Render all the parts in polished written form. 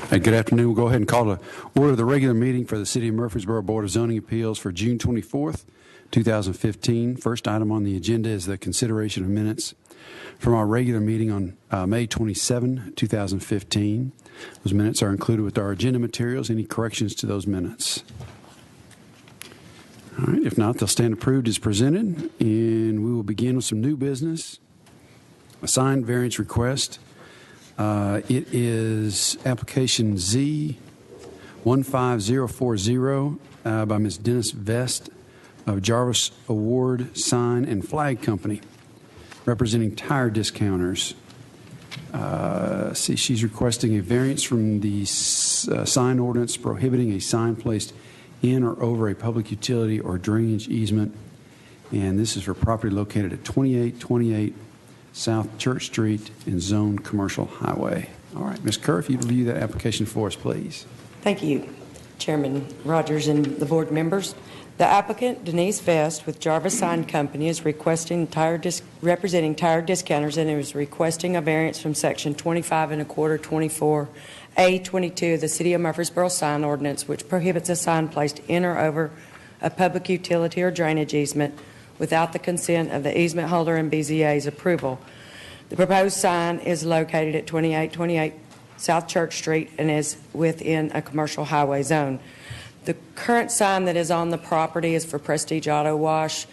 Hey, good afternoon. We'll go ahead and call to order the regular meeting for the City of Murfreesboro Board of Zoning Appeals for June 24th, 2015. First item on the agenda is the consideration of minutes from our regular meeting on May 27, 2015. Those minutes are included with our agenda materials. Any corrections to those minutes? All right. If not, they'll stand approved as presented, and we will begin with some new business. Assigned variance request. It is application Z15040 by Ms. Dennis Vest of Jarvis Award Sign and Flag Company, representing tire discounters. She's requesting a variance from the sign ordinance prohibiting a sign placed in or over a public utility or drainage easement. And this is for property located at 2828 South Church Street in Zone Commercial Highway. All right, Ms. Kerr, if you'd review that application for us, please. Thank you, Chairman Rogers and the board members. The applicant, Denise Vest, with Jarvis Sign Company, is requesting representing tire discounters, and is requesting a variance from Section 25.2524A22 of the City of Murfreesboro Sign Ordinance, which prohibits a sign placed in or over a public utility or drainage easement without the consent of the easement holder and BZA's approval. The proposed sign is located at 2828 South Church Street and is within a commercial highway zone. The current sign that is on the property is for Prestige Auto Wash.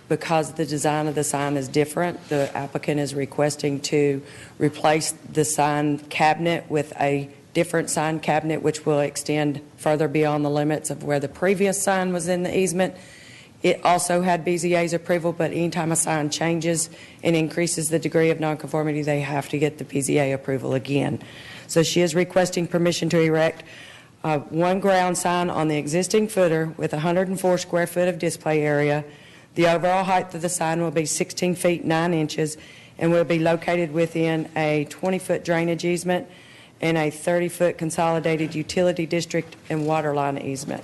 Because the design of the sign is different, the applicant is requesting to replace the sign cabinet with a different sign cabinet, which will extend further beyond the limits of where the previous sign was in the easement. It also had BZA's approval, but anytime a sign changes and increases the degree of nonconformity, they have to get the BZA approval again. So she is requesting permission to erect one ground sign on the existing footer with 104 square foot of display area. The overall height of the sign will be 16 feet 9 inches and will be located within a 20-foot drainage easement and a 30-foot consolidated utility district and water line easement.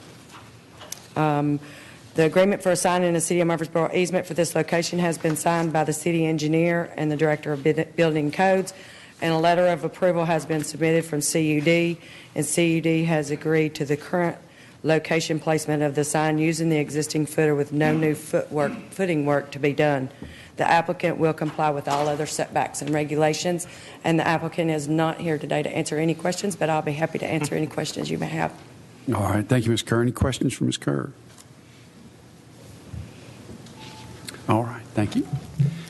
The agreement for a sign in the City of Murfreesboro easement for this location has been signed by the city engineer and the director of building codes, and a letter of approval has been submitted from CUD, and CUD has agreed to the current location placement of the sign using the existing footer with no new footing work to be done. The applicant will comply with all other setbacks and regulations, and the applicant is not here today to answer any questions, but I'll be happy to answer any questions you may have. All right. Thank you, Ms. Kerr. Any questions for Ms. Kerr? All right. Thank you.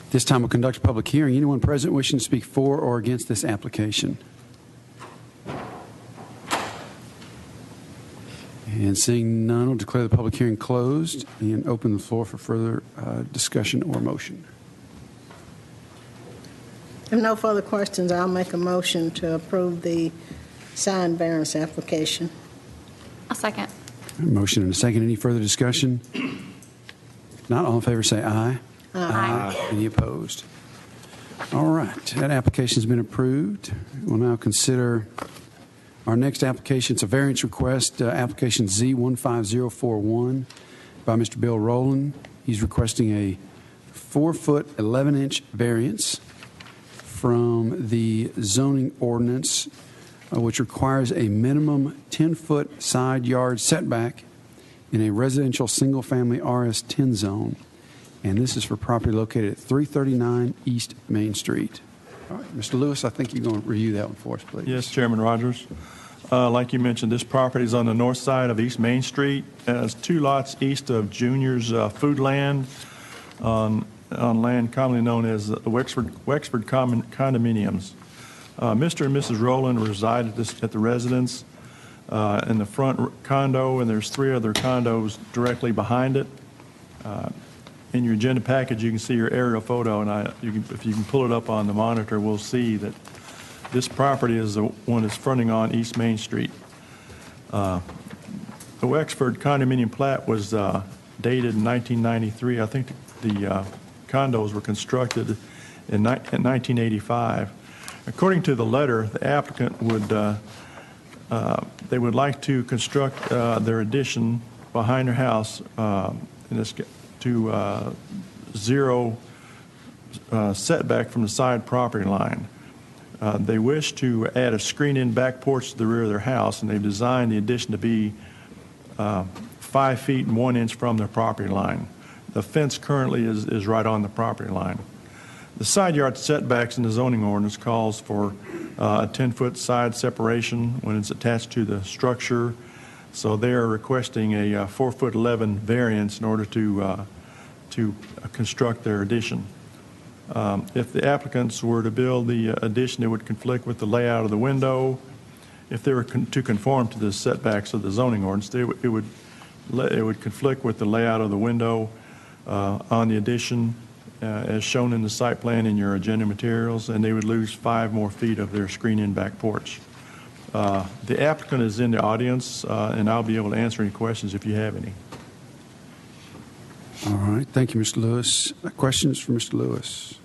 This time we'll conduct a public hearing. Anyone present wishing to speak for or against this application? And seeing none, we'll declare the public hearing closed and open the floor for further discussion or motion. If no further questions, I'll make a motion to approve the sign variance application. A second. Motion and a second. Any further discussion? If not, all in favor say aye. Aye. Any opposed? All right. That application has been approved. We'll now consider our next application. It's a variance request, application Z15041 by Mr. Bill Rowland. He's requesting a 4-foot 11-inch variance from the zoning ordinance, which requires a minimum 10-foot side yard setback in a residential single-family RS10 zone. And this is for property located at 339 East Main Street. All right, Mr. Lewis, I think you're going to review that one for us, please. Yes, Chairman Rogers. Like you mentioned, this property is on the north side of East Main Street. It has 2 lots east of Junior's Food Land on land commonly known as Wexford Condominiums. Mr. and Mrs. Rowland reside at the residence in the front condo, and there's 3 other condos directly behind it. In your agenda package, you can see your aerial photo, and if you can pull it up on the monitor, we'll see that this property is the one that's fronting on East Main Street. The Wexford condominium plat was dated in 1993. I think the condos were constructed in 1985. According to the letter, the applicant would they would like to construct their addition behind their house to 0 setback from the side property line. They wish to add a screened-in back porch to the rear of their house, and they've designed the addition to be 5 feet and 1 inch from their property line. The fence currently is right on the property line. The side yard setbacks in the zoning ordinance calls for a 10-foot side separation when it's attached to the structure. So they are requesting a 4'11" variance in order to construct their addition. If the applicants were to build the addition, it would conflict with the layout of the window. If they were to conform to the setbacks of the zoning ordinance, it would conflict with the layout of the window on the addition as shown in the site plan in your agenda materials, and they would lose 5 more feet of their screen-in back porch. The applicant is in the audience, and I'll be able to answer any questions if you have any. All right. Thank you, Mr. Lewis. Questions for Mr. Lewis?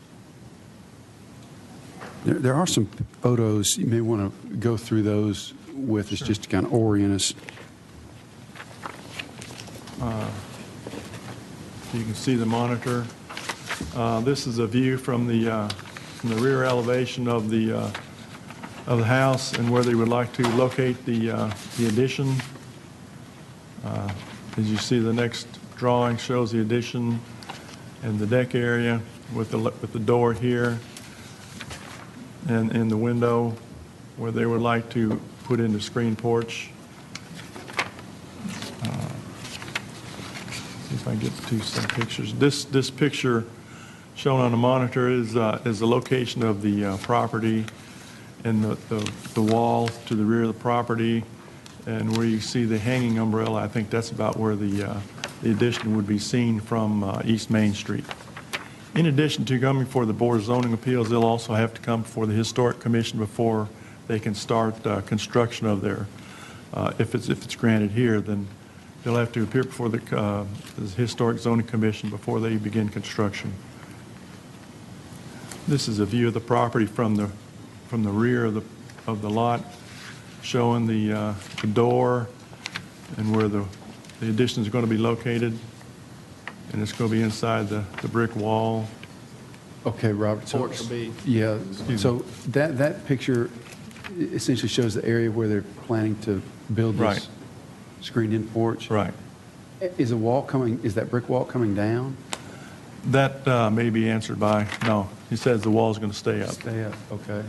There are some photos. You may want to go through those with us just to kind of orient us. You can see the monitor. This is a view from the rear elevation of the house and where they would like to locate the addition. As you see, the next drawing shows the addition and the deck area with the door here and in the window where they would like to put in the screen porch. See if I get to some pictures. This picture shown on the monitor is the location of the property and the wall to the rear of the property, and where you see the hanging umbrella. I think that's about where the addition would be seen from East Main Street. In addition to coming before the Board of Zoning Appeals, they'll also have to come before the Historic Commission before they can start construction of their. If it's granted here, then they'll have to appear before the Historic Zoning Commission before they begin construction. This is a view of the property from the rear of the lot, showing the door and where the addition is going to be located, and it's going to be inside the brick wall. Okay, Robert. So, Porch will be. yeah. So that picture essentially shows the area where they're planning to build this Right. screened-in porch. Right. Is that brick wall coming down? That may be answered by no. He says the wall's going to stay up. Stay up. Okay.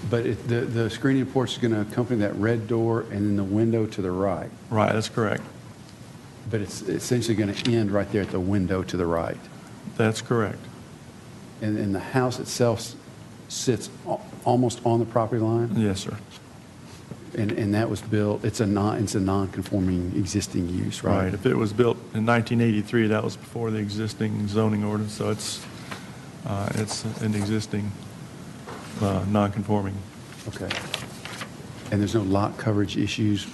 But the screening porch is going to accompany that red door and then the window to the right. Right. That's correct. But it's essentially going to end right there at the window to the right. That's correct. And the house itself sits almost on the property line? Yes, sir. And that was built, it's a non-conforming existing use, right? Right. If it was built in 1983, that was before the existing zoning ordinance, so it's an existing non-conforming. Okay. And there's no lot coverage issues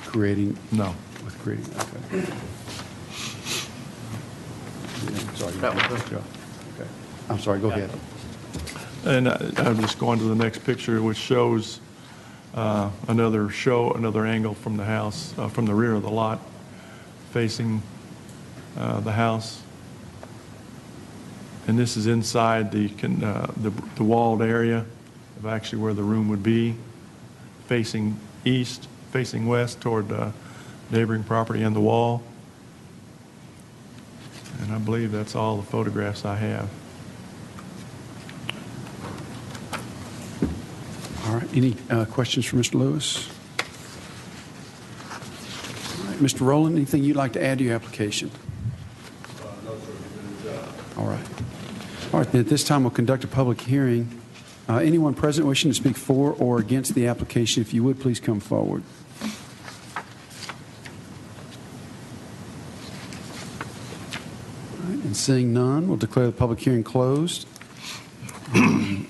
creating? No. With creating, okay. Yeah, sorry. That was Okay. I'm sorry, go ahead. And I'm just going to the next picture, which shows another angle from the house, from the rear of the lot, facing the house. And this is inside the walled area of actually where the room would be, facing east, facing west toward neighboring property and the wall. And I believe that's all the photographs I have. All right, any questions for Mr. Lewis? All right, Mr. Rowland, anything you'd like to add to your application? No, sir. Good job. All right. All right, then at this time, we'll conduct a public hearing. Anyone present wishing to speak for or against the application, if you would, please come forward. All right, and seeing none, we'll declare the public hearing closed.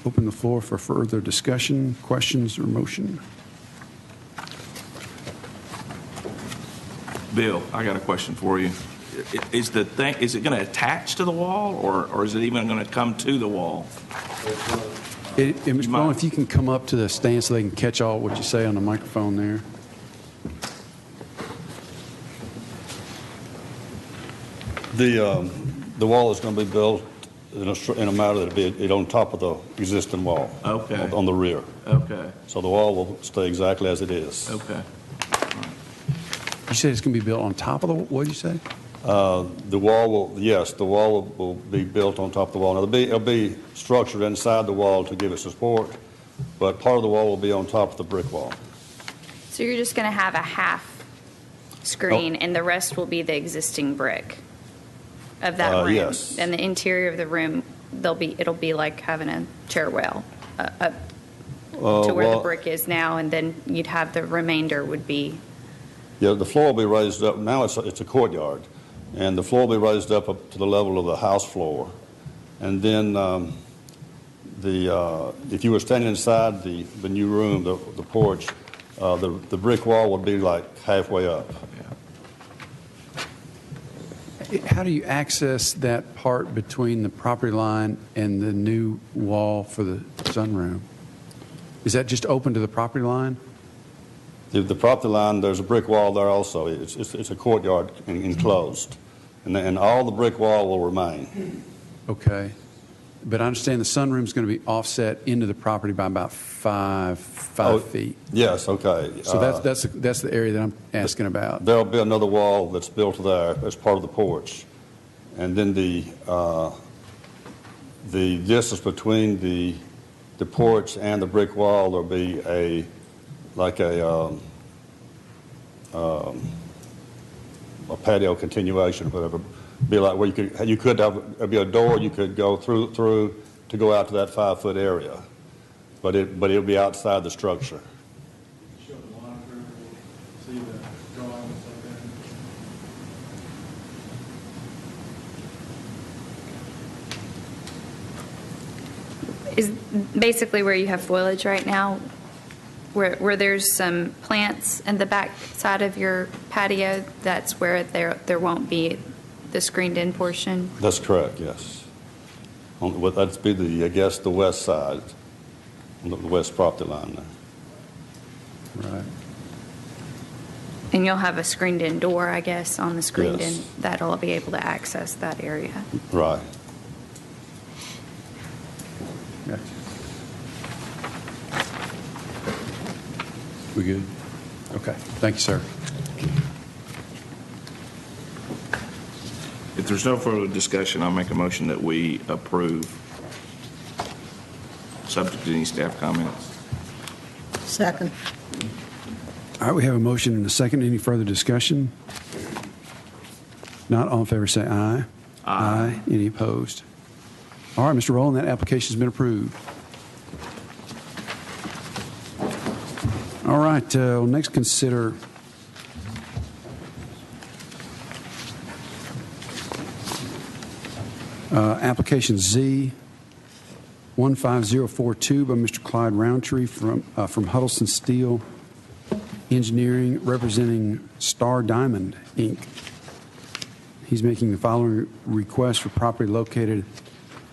Open the floor for further discussion, questions, or motion. Bill, I got a question for you. Is it going to attach to the wall, or is it even going to come to the wall? Mr. Brown, if you can come up to the stand so they can catch all what you say on the microphone there. The wall is going to be built in a manner that'll be it on top of the existing wall. Okay. On the rear. Okay, So the wall will stay exactly as it is. okay. You said it's going to be built on top of the, what did you say? The wall will, yes, the wall will be built on top of the wall. Now, it'll be structured inside the wall to give it support, but part of the wall will be on top of the brick wall. So you're just going to have a half screen, and the rest will be the existing brick of that room? Yes. And the interior of the room, it'll be like having a chair well up to where the brick is now, and then you'd have the remainder would be... Yeah, the floor will be raised up. Now it's a courtyard, and the floor will be raised up to the level of the house floor. And then if you were standing inside the new room, the porch, the brick wall would be like halfway up. How do you access that part between the property line and the new wall for the sunroom? Is that just open to the property line? The property line, there's a brick wall there also. It's a courtyard enclosed, and all the brick wall will remain. Okay. But I understand the sunroom's going to be offset into the property by about five feet. Yes, okay. So that's the area that I'm asking about. There'll be another wall that's built there as part of the porch, and then the distance between the porch and the brick wall, there'll be a patio continuation, whatever. Be like where you could have be a door you could go through to go out to that 5-foot area, but it'll be outside the structure. Show the monitor, we'll see the drawings like that. Is basically where you have foliage right now, where there's some plants in the back side of your patio, that's where there won't be the screened-in portion? That's correct, yes. That'd be the west side, on the west property line there. Right. And you'll have a screened-in door, I guess, on the screened-in, Yes. that'll be able to access that area. Right. Gotcha. We good? Okay. Thank you, sir. If there's no further discussion, I'll make a motion that we approve, subject to any staff comments. Second. All right, we have a motion and a second. Any further discussion? Not all in favor, say aye. Aye. Any opposed? All right, Mr. Rowland, that application's been approved. All right, we'll next consider application Z 15042 by Mr. Clyde Roundtree from Huddleston Steel Engineering, representing Star Diamond, Inc. He's making the following request for property located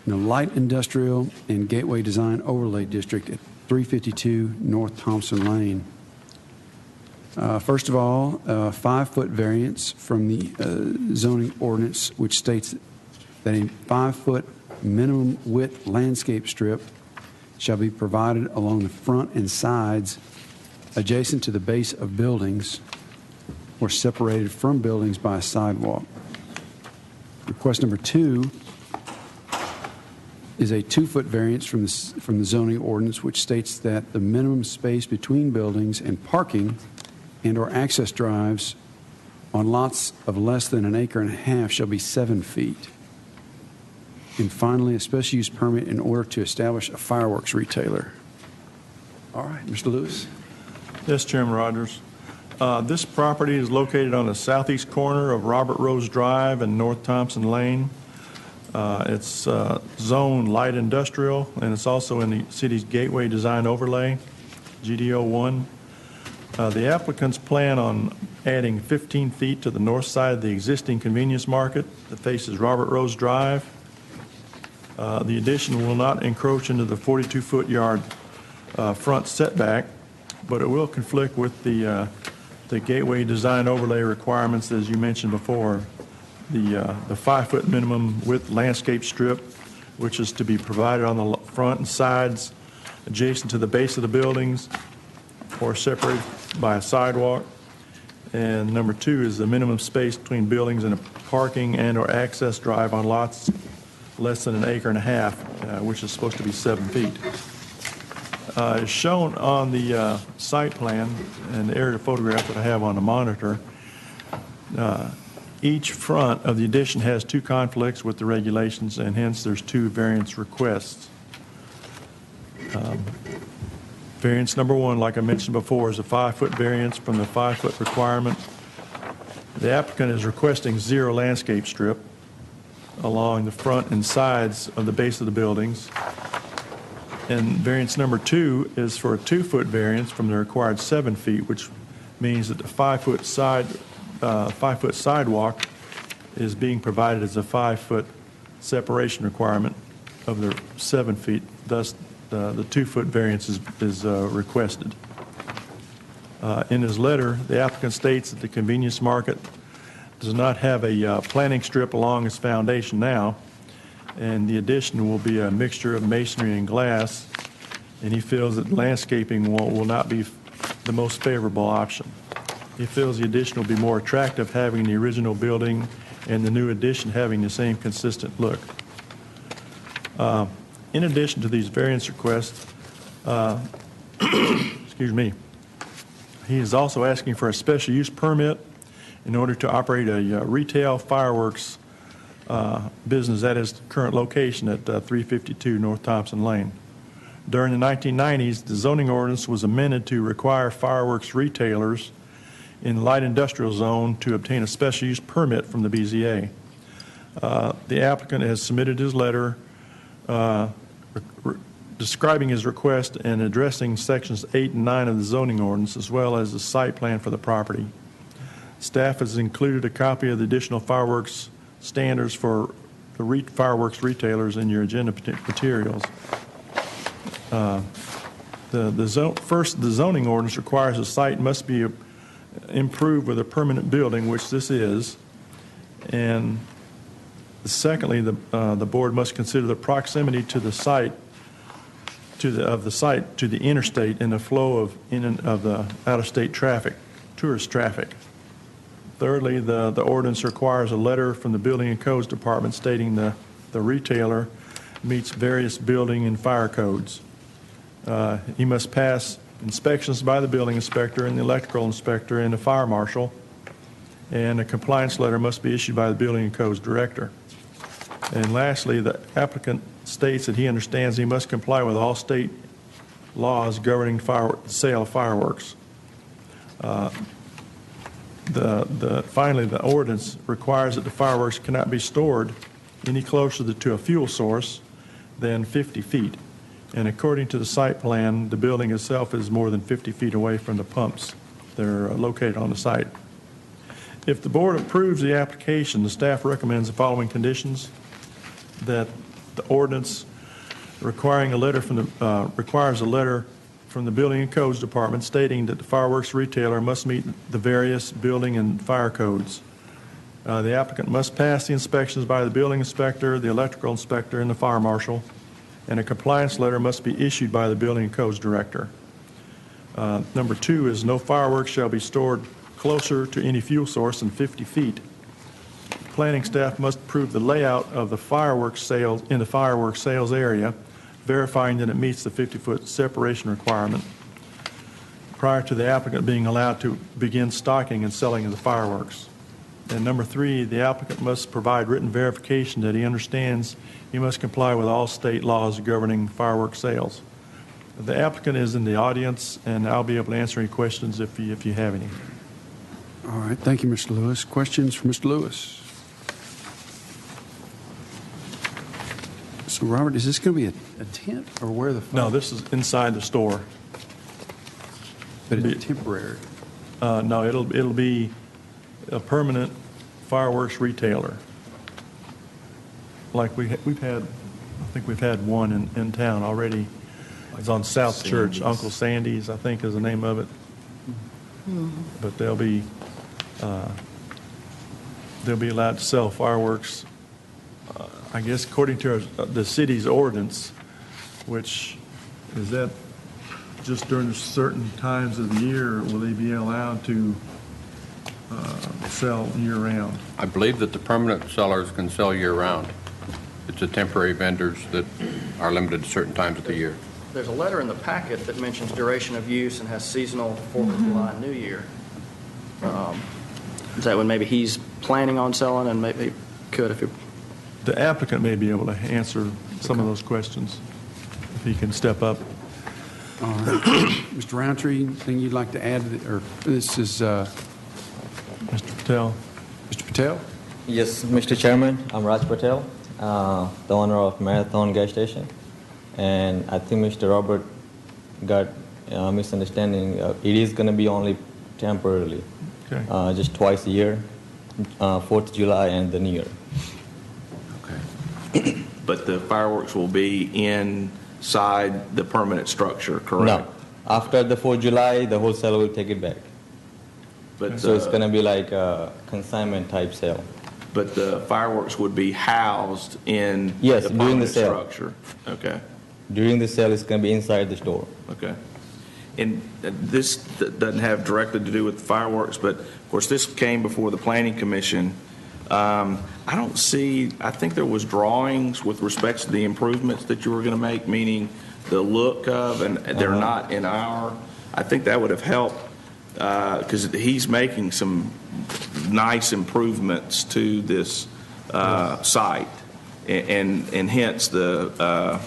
in the Light Industrial and Gateway Design Overlay District at 352 North Thompson Lane. First of all, a 5-foot variance from the zoning ordinance, which states that a 5-foot minimum width landscape strip shall be provided along the front and sides adjacent to the base of buildings or separated from buildings by a sidewalk. Request number 2 is a 2-foot variance from the zoning ordinance, which states that the minimum space between buildings and parking and or access drives on lots of less than 1.5 acres shall be 7 feet. And finally, a special use permit in order to establish a fireworks retailer. All right, Mr. Lewis. Yes, Chairman Rogers. This property is located on the southeast corner of Robert Rose Drive and North Thompson Lane. It's zone light industrial, and it's also in the city's Gateway Design Overlay, GDO 1. The applicants plan on adding 15 feet to the north side of the existing convenience market that faces Robert Rose Drive. The addition will not encroach into the 42-foot yard front setback, but it will conflict with the Gateway Design Overlay requirements, as you mentioned before. The 5-foot minimum width landscape strip which is to be provided on the front and sides adjacent to the base of the buildings or separated by a sidewalk. And number 2 is the minimum space between buildings and a parking and/or access drive on lots less than 1.5 acres, which is supposed to be 7 feet. As shown on the site plan and the aerial photograph that I have on the monitor, each front of the addition has 2 conflicts with the regulations, and hence there's 2 variance requests. Variance number 1, like I mentioned before, is a 5-foot variance from the 5-foot requirement. The applicant is requesting 0 landscape strip along the front and sides of the base of the buildings. And variance number 2 is for a 2-foot variance from the required 7 feet, which means that the 5-foot sidewalk is being provided as a 5-foot separation requirement of the 7 feet. Thus, the 2-foot variance is requested. In his letter, the applicant states that the convenience market does not have a planting strip along its foundation now, and the addition will be a mixture of masonry and glass, and he feels that landscaping will not be the most favorable option. He feels the addition will be more attractive having the original building and the new addition having the same consistent look. In addition to these variance requests, excuse me, he is also asking for a special use permit in order to operate a retail fireworks business at his current location at 352 North Thompson Lane. During the 1990s, the zoning ordinance was amended to require fireworks retailers in the light industrial zone to obtain a special use permit from the BZA. The applicant has submitted his letter describing his request and addressing sections 8 and 9 of the zoning ordinance, as well as the site plan for the property. Staff has included a copy of the additional fireworks standards for the fireworks retailers in your agenda materials. The zoning ordinance requires the site must be improved with a permanent building, which this is, and secondly, the board must consider the proximity to the site to the interstate and the flow of the out-of-state traffic, tourist traffic. Thirdly, the ordinance requires a letter from the Building and Codes Department stating the retailer meets various building and fire codes. He must pass inspections by the building inspector and the electrical inspector and the fire marshal, and a compliance letter must be issued by the Building and Codes director. And lastly, the applicant states that he understands he must comply with all state laws governing sale of fireworks. Finally, the ordinance requires that the fireworks cannot be stored any closer to a fuel source than 50 feet. And according to the site plan, the building itself is more than 50 feet away from the pumps that are located on the site. If the board approves the application, the staff recommends the following conditions: that the ordinance requires a letter from the Building and Codes Department stating that the fireworks retailer must meet the various building and fire codes. The applicant must pass the inspections by the building inspector, the electrical inspector, and the fire marshal, and a compliance letter must be issued by the Building and Codes director. Number 2 is no fireworks shall be stored closer to any fuel source than 50 feet. Planning staff must approve the layout of the fireworks sales in the fireworks sales area, verifying that it meets the 50-foot separation requirement prior to the applicant being allowed to begin stocking and selling of the fireworks. And number 3, the applicant must provide written verification that he understands he must comply with all state laws governing fireworks sales. The applicant is in the audience, and I'll be able to answer any questions if you have any. All right. Thank you, Mr. Lewis. Questions for Mr. Lewis? So, Robert, is this going to be a tent or where the No, this is inside the store. But it's temporary. No, it'll be a permanent fireworks retailer. Like we've had, I think we've had one in town already. It's on South Church. Uncle Sandy's, I think, is the name of it. But they'll be allowed to sell fireworks I guess according to the city's ordinance, which is that just during certain times of the year, will they be allowed to sell year-round? I believe that the permanent sellers can sell year-round. It's the temporary vendors that are limited to certain times of the year. There's a letter in the packet that mentions duration of use and has seasonal 4th of July and New Year. Is that when maybe he's planning on selling and maybe could if he... The applicant may be able to answer some of those questions if he can step up. All right. Mr. Roundtree, anything you'd like to add? Or this is Mr. Patel. Mr. Patel? Yes, Mr. Chairman, I'm Raj Patel, the owner of Marathon Gas Station. And I think Mr. Robert got a misunderstanding. It is going to be only temporarily, Okay. just twice a year, 4th of July and the New Year. Okay. But the fireworks will be inside the permanent structure, correct? No, after the 4th of July, the wholesaler will take it back. But So it's going to be like a consignment type sale. But the fireworks would be housed in Yes, the during the permanent sale. structure. Okay. During the sale, it's going to be inside the store. Okay. And this doesn't have directly to do with fireworks, but of course this came before the Planning Commission. I don't see, I think there was drawings with respect to the improvements that you were going to make, meaning the look of, and they're not in our, I think that would have helped because he's making some nice improvements to this site and hence the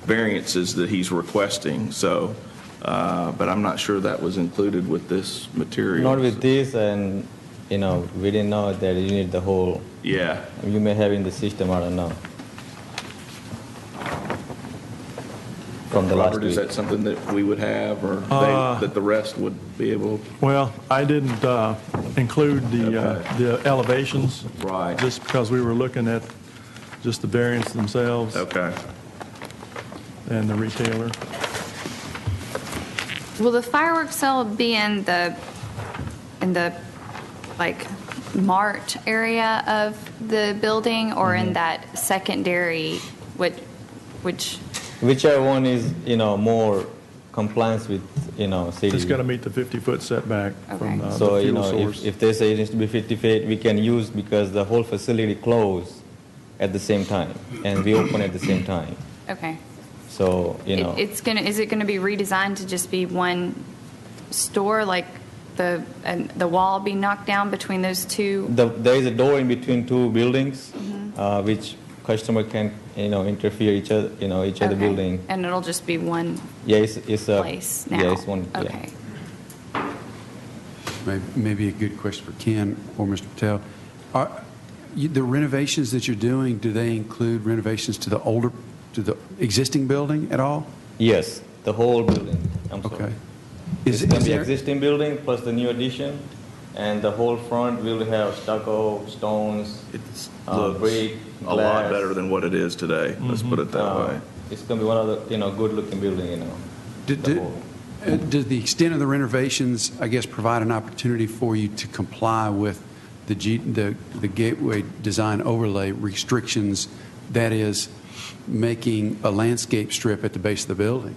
variances that he's requesting. So, but I'm not sure that was included with this material. Not with this, and we didn't know that you need the whole. Yeah. You may have in the system, I don't know. From the last Robert, is week. that something that we would have, or that the rest would be able? Well, I didn't include the elevations. Right. Just because we were looking at just the variants themselves Okay. and the retailer. Will the fireworks sale be in the like mart area of the building, or in that secondary, which Whichever one is, more compliance with, city. It's got to meet the 50-foot setback from Okay. the So, fuel source. if they say it needs to be 50 feet, we can use because the whole facility closed at the same time, and we open at the same time. okay. So, Is it gonna be redesigned to just be one store, like and the wall be knocked down between those two? there is a door in between two buildings, which customer can, interfere each other, each other Okay. building. And it'll just be one Yeah, it's a place now? Yeah, it's one. yeah. Okay. Maybe a good question for Ken or Mr. Patel. The renovations that you're doing, do they include renovations to the existing building at all? Yes, the whole building. I'm sorry. Okay. It's going to be there- existing building plus the new addition, and the whole front will have stucco, stones, It brick, looks a lot glass. better than what it is today. Let's put it that way. It's going to be one of the good-looking building. The whole. Does the extent of the renovations, I guess, provide an opportunity for you to comply with the Gateway Design Overlay restrictions, that is, making a landscape strip at the base of the building,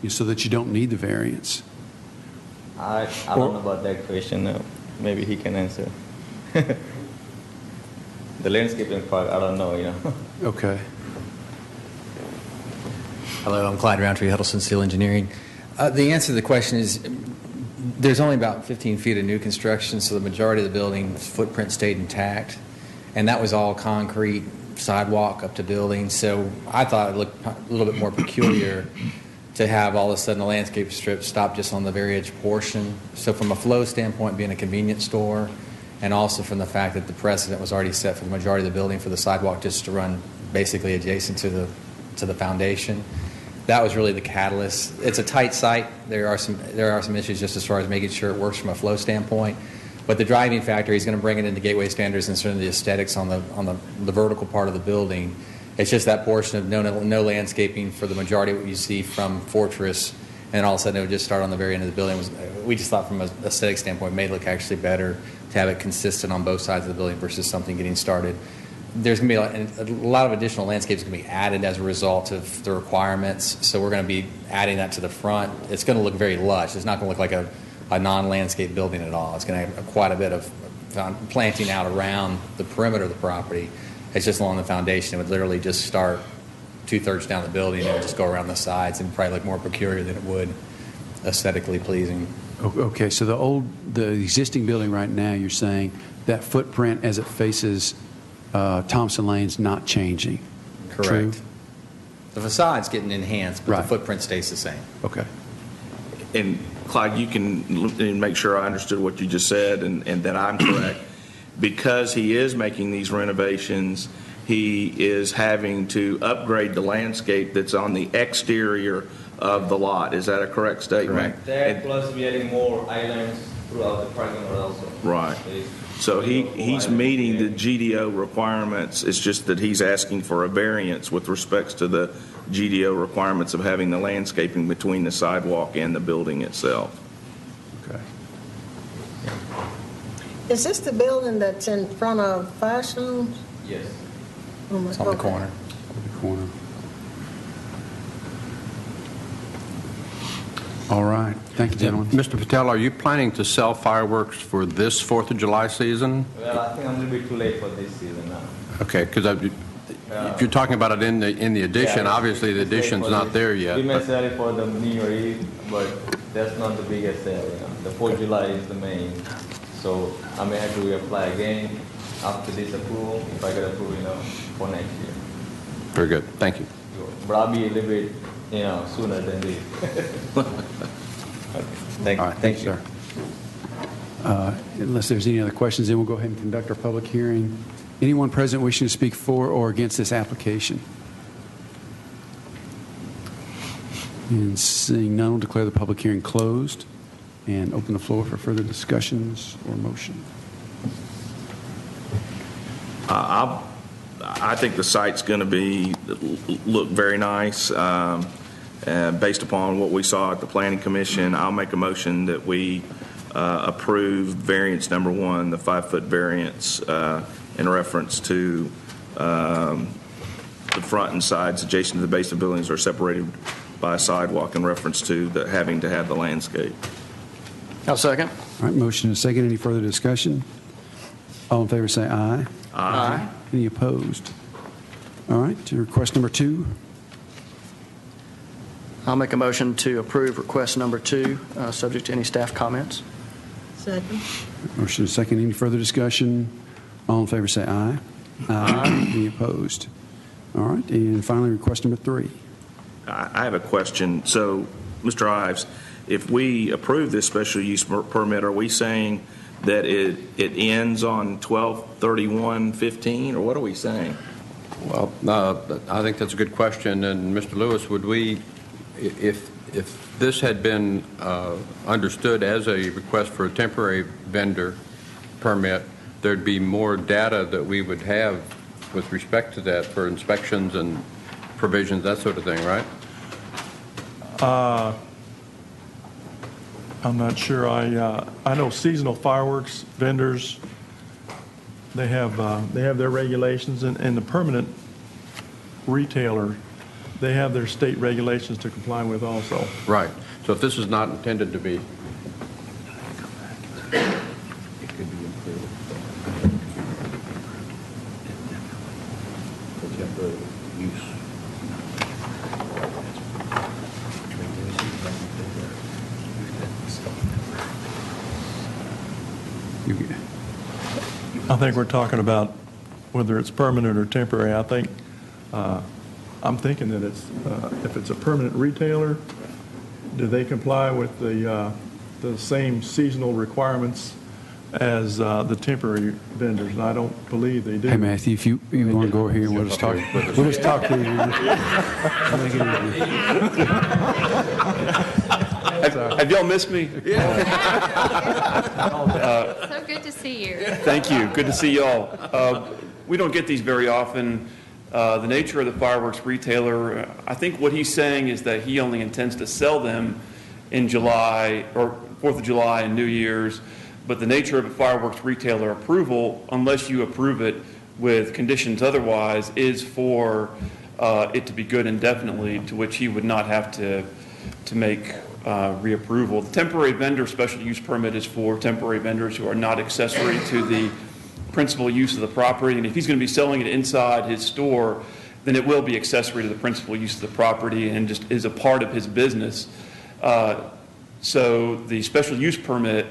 so that you don't need the variance? I don't know about that question. Maybe he can answer. The landscaping part, I don't know. Okay. Hello, I'm Clyde Roundtree, Huddleston Steel Engineering. The answer to the question is there's only about 15 feet of new construction, so the majority of the building's footprint stayed intact, and that was all concrete, sidewalk up to building. So I thought it looked a little bit more peculiar to have all of a sudden a landscape strip stop just on the very edge portion. So from a flow standpoint, being a convenience store, and also from the fact that the precedent was already set for the majority of the building for the sidewalk just to run basically adjacent to the foundation. That was really the catalyst. It's a tight site. There are some issues just as far as making sure it works from a flow standpoint. But the driving factor, he's going to bring it into Gateway standards and certainly the aesthetics on the vertical part of the building. It's just that portion of no landscaping for the majority of what you see from Fortress, and all of a sudden it would just start on the very end of the building. We just thought from an aesthetic standpoint it may look actually better to have it consistent on both sides of the building versus something getting started there's going to be a lot of additional landscapes going to be added as a result of the requirements. So we're going to be adding that to the front. It's going to look very lush. It's not going to look like a non-landscape building at all. It's going to have quite a bit of planting out around the perimeter of the property. It's just along the foundation. It would literally just start 2/3 down the building and just go around the sides and probably look more peculiar than it would aesthetically pleasing. Okay, so the existing building right now, you're saying that footprint as it faces Thompson Lane's not changing? Correct. True? The facade's getting enhanced, but Right. the footprint stays the same. Okay. And Clyde, you can make sure I understood what you just said and that I'm correct. Because he is making these renovations, he is having to upgrade the landscape that's on the exterior of the lot. Is that a correct statement? Correct. That plus we adding more islands throughout the parking lot also. Right. So he's meeting the GDO requirements. It's just that he's asking for a variance with respects to the GDO requirements of having the landscaping between the sidewalk and the building itself. Okay. Is this the building that's in front of Fashion? Yes. It's on the corner. The corner. All right. Thank you, gentlemen. Mr. Patel, are you planning to sell fireworks for this 4th of July season? Well, I think I'm a little bit too late for this season now. Okay, because if you're talking about it in the addition, Yeah, obviously the it's late addition's for not this. there yet. We may but- sell it for the New Year Eve, but that's not the biggest sale, The 4th of July is the main. So I may have to reapply again after this approval, if I get approval, for next year. Very good, thank you. But I'll be a little bit, sooner than this. Thank All right. Thank you, sir. Unless there's any other questions, then we'll go ahead and conduct our public hearing. Anyone present wishing to speak for or against this application? And seeing none, we'll declare the public hearing closed and open the floor for further discussions or motion. I think the site's going to look very nice. Based upon what we saw at the Planning Commission, I'll make a motion that we approve variance number 1, the 5-foot variance in reference to the front and sides adjacent to the base of buildings are separated by a sidewalk in reference to having to have the landscape. I'll second. All right, motion and a second. Any further discussion? All in favor say aye. Aye. Any opposed? All right, to request number 2. I'll make a motion to approve request number 2, subject to any staff comments. Second. Motion and a second. Any further discussion? All in favor say aye. Aye. Any opposed? All right, and finally, request number 3. I have a question. So, Mr. Ives, if we approve this special use permit, are we saying that it ends on 12/31/15, or what are we saying? Well, I think that's a good question, and Mr. Lewis, would we, if this had been understood as a request for a temporary vendor permit, there'd be more data that we would have with respect to that for inspections and provisions, that sort of thing, right? I'm not sure. I know seasonal fireworks vendors, they have their regulations, and the permanent retailer, they have their state regulations to comply with also. Right. So if this is not intended to be, it could be improved. Temporary use. I think we're talking about whether it's permanent or temporary. I think, I'm thinking that it's, if it's a permanent retailer, do they comply with the same seasonal requirements as the temporary vendors? And I don't believe they do. Hey, Matthew, if you want to go over here, we'll just talk to you. Make it easy. Have y'all missed me? So good to see you. Thank you. Good to see y'all. We don't get these very often. The nature of the fireworks retailer, I think what he's saying is that he only intends to sell them in July or 4th of July and New Year's. But the nature of a fireworks retailer approval, unless you approve it with conditions otherwise is for it to be good indefinitely, to which he would not have to make reapproval. The temporary vendor special use permit is for temporary vendors who are not accessory to the principal use of the property, and if he's going to be selling it inside his store, then it will be accessory to the principal use of the property and just is a part of his business. So the special use permit,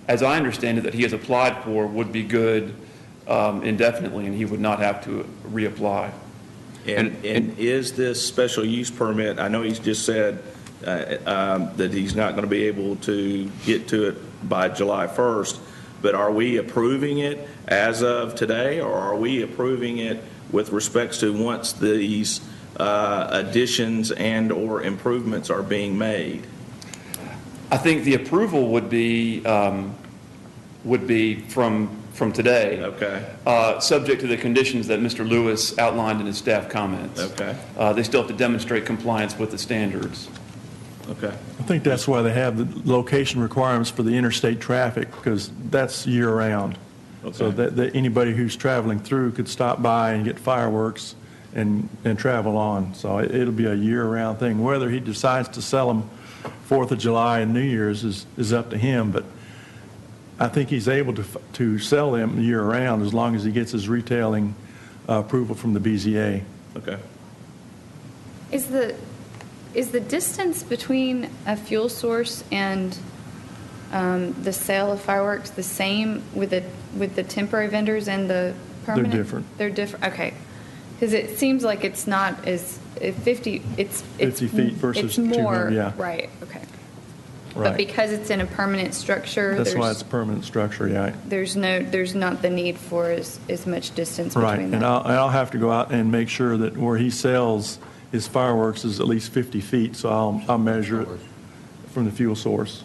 as I understand it, that he has applied for would be good indefinitely, and he would not have to reapply. And is this special use permit, I know he's just said that he's not going to be able to get to it by July 1st, but are we approving it as of today, or are we approving it with respects to once these additions and or improvements are being made? I think the approval would be from today. Okay. Subject to the conditions that Mr. Lewis outlined in his staff comments. Okay. They still have to demonstrate compliance with the standards. Okay. I think that's why they have the location requirements for the interstate traffic, because that's year-round. Okay. So that anybody who's traveling through could stop by and get fireworks and travel on. So it'll be a year-round thing. Whether he decides to sell them 4th of July and New Year's is up to him, but I think he's able to sell them year-round as long as he gets his retailing approval from the BZA. Okay. Is the distance between a fuel source and the sale of fireworks the same with the temporary vendors and the permanent? They're different. They're different. Okay, because it seems like it's not as 50. It's 50 feet versus it's more. 200, yeah. Right. Okay. Right. But because it's in a permanent structure, That's why it's a permanent structure, yeah. There's not the need for as much distance Right, between and them. I'll have to go out and make sure that where he sells his fireworks is at least 50 feet, so I'll measure it from the fuel source.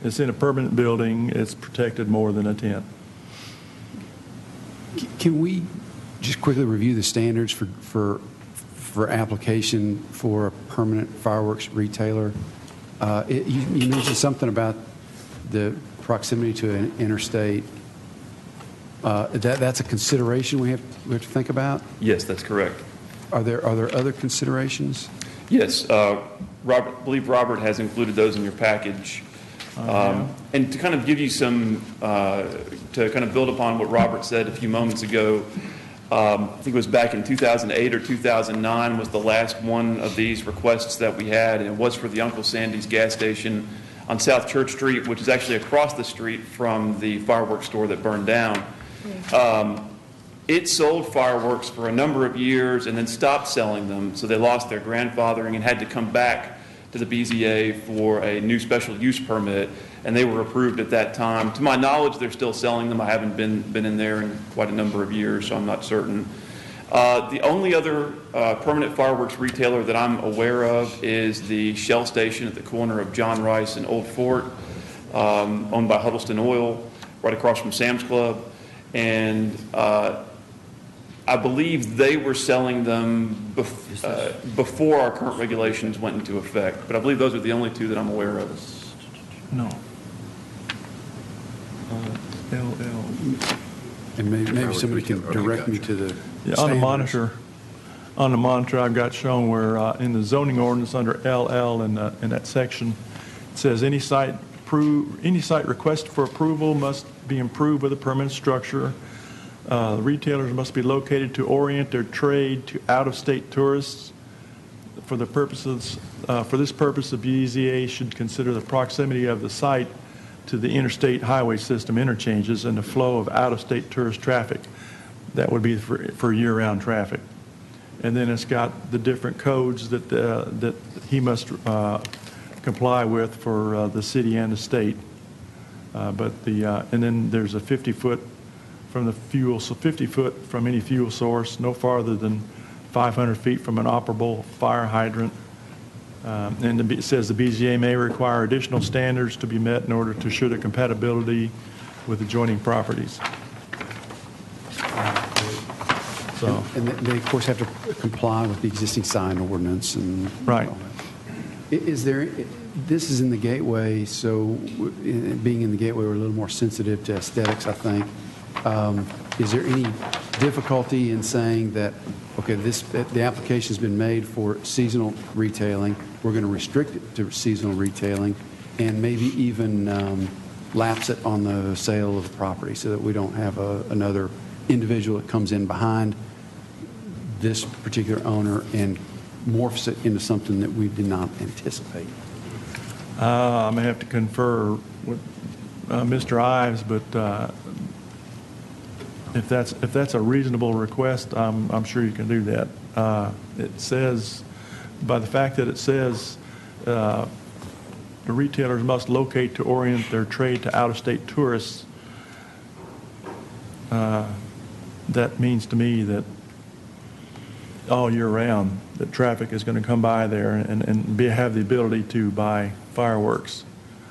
It's in a permanent building, it's protected more than a tent. Can we just quickly review the standards for application for a permanent fireworks retailer? You mentioned something about the proximity to an interstate. That's a consideration we have to think about? Yes, that's correct. Are there other considerations? Yes, I believe Robert has included those in your package. And to kind of give you some, to kind of build upon what Robert said a few moments ago, I think it was back in 2008 or 2009 was the last one of these requests that we had, and it was for the Uncle Sandy's gas station on South Church Street, which is actually across the street from the fireworks store that burned down. It sold fireworks for a number of years and then stopped selling them, so they lost their grandfathering and had to come back to the BZA for a new special use permit, and they were approved at that time. To my knowledge, they're still selling them. I haven't been in there in quite a number of years, so I'm not certain. The only other permanent fireworks retailer that I'm aware of is the Shell station at the corner of John Rice and Old Fort, owned by Huddleston Oil, right across from Sam's Club. And I believe they were selling them before our current regulations went into effect. But I believe those are the only two that I'm aware of. No. LL. And maybe somebody can direct me to the Yeah, standards. on the monitor, I've got shown where in the zoning ordinance under LL in that section, it says any site request for approval must be improved with a permanent structure. Retailers must be located to orient their trade to out-of-state tourists. For this purpose, the BZA should consider the proximity of the site to the interstate highway system interchanges and the flow of out-of-state tourist traffic. That would be for year-round traffic. And then it's got the different codes that he must comply with for the city and the state. And then there's a 50-foot from the fuel, so 50 foot from any fuel source, no farther than 500 feet from an operable fire hydrant. And it says the BZA may require additional standards to be met in order to assure the compatibility with adjoining properties. So, And they, of course, have to comply with the existing sign ordinance and right. all that. This is in the gateway, so being in the gateway, we're a little more sensitive to aesthetics, I think. is there any difficulty in saying that, okay, the application's been made for seasonal retailing, we're going to restrict it to seasonal retailing, and maybe even lapse it on the sale of the property so that we don't have another individual that comes in behind this particular owner and morphs it into something that we did not anticipate? I may have to confer with Mr. Ives, but if that's a reasonable request, I'm sure you can do that. It says, by the fact that it says the retailers must locate to orient their trade to out-of-state tourists, that means to me that all year round that traffic is going to come by there and have the ability to buy fireworks.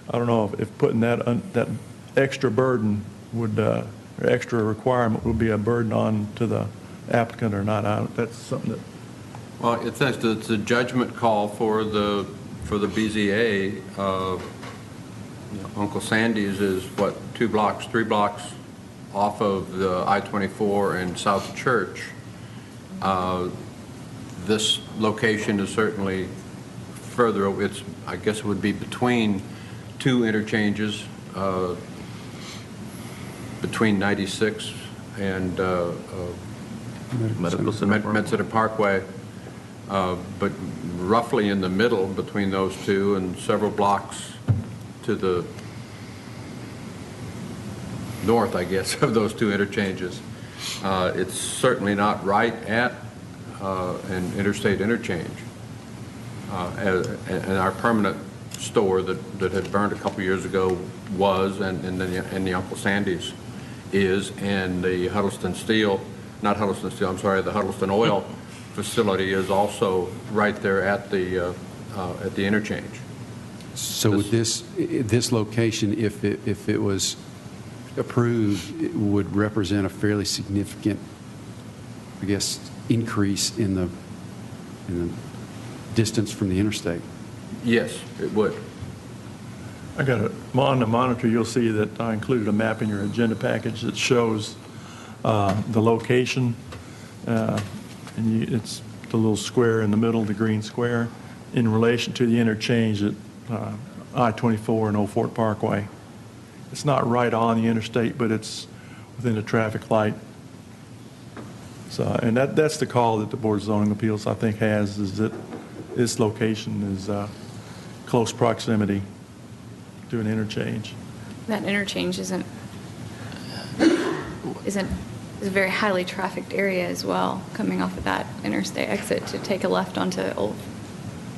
I don't know if putting that extra burden would, or extra requirement would be a burden on to the applicant or not. That's something that. Well, it's a judgment call for the BZA. Uncle Sandy's is what, 3 blocks off of the I-24 and South Church. This location is certainly further. I guess it would be between 2 interchanges, between 96 and Medical Center Med Center Parkway, but roughly in the middle between those two and several blocks to the north, I guess, of those 2 interchanges. It's certainly not right at an interstate interchange. And our permanent store that had burned a couple years ago was, and the Uncle Sandy's is, and the Huddleston Oil facility is also right there at the interchange. So with this location, if it was approved, it would represent a fairly significant, I guess, increase in the distance from the interstate. Yes, it would. I got it. On the monitor, you'll see that I included a map in your agenda package that shows the location, and it's the little square in the middle, the green square, in relation to the interchange at I-24 and Old Fort Parkway. It's not right on the interstate, but it's within a traffic light. So, and that's the call that the Board of Zoning Appeals, I think, has, is that this location is close proximity to an interchange. That interchange is a very highly trafficked area as well, coming off of that interstate exit to take a left onto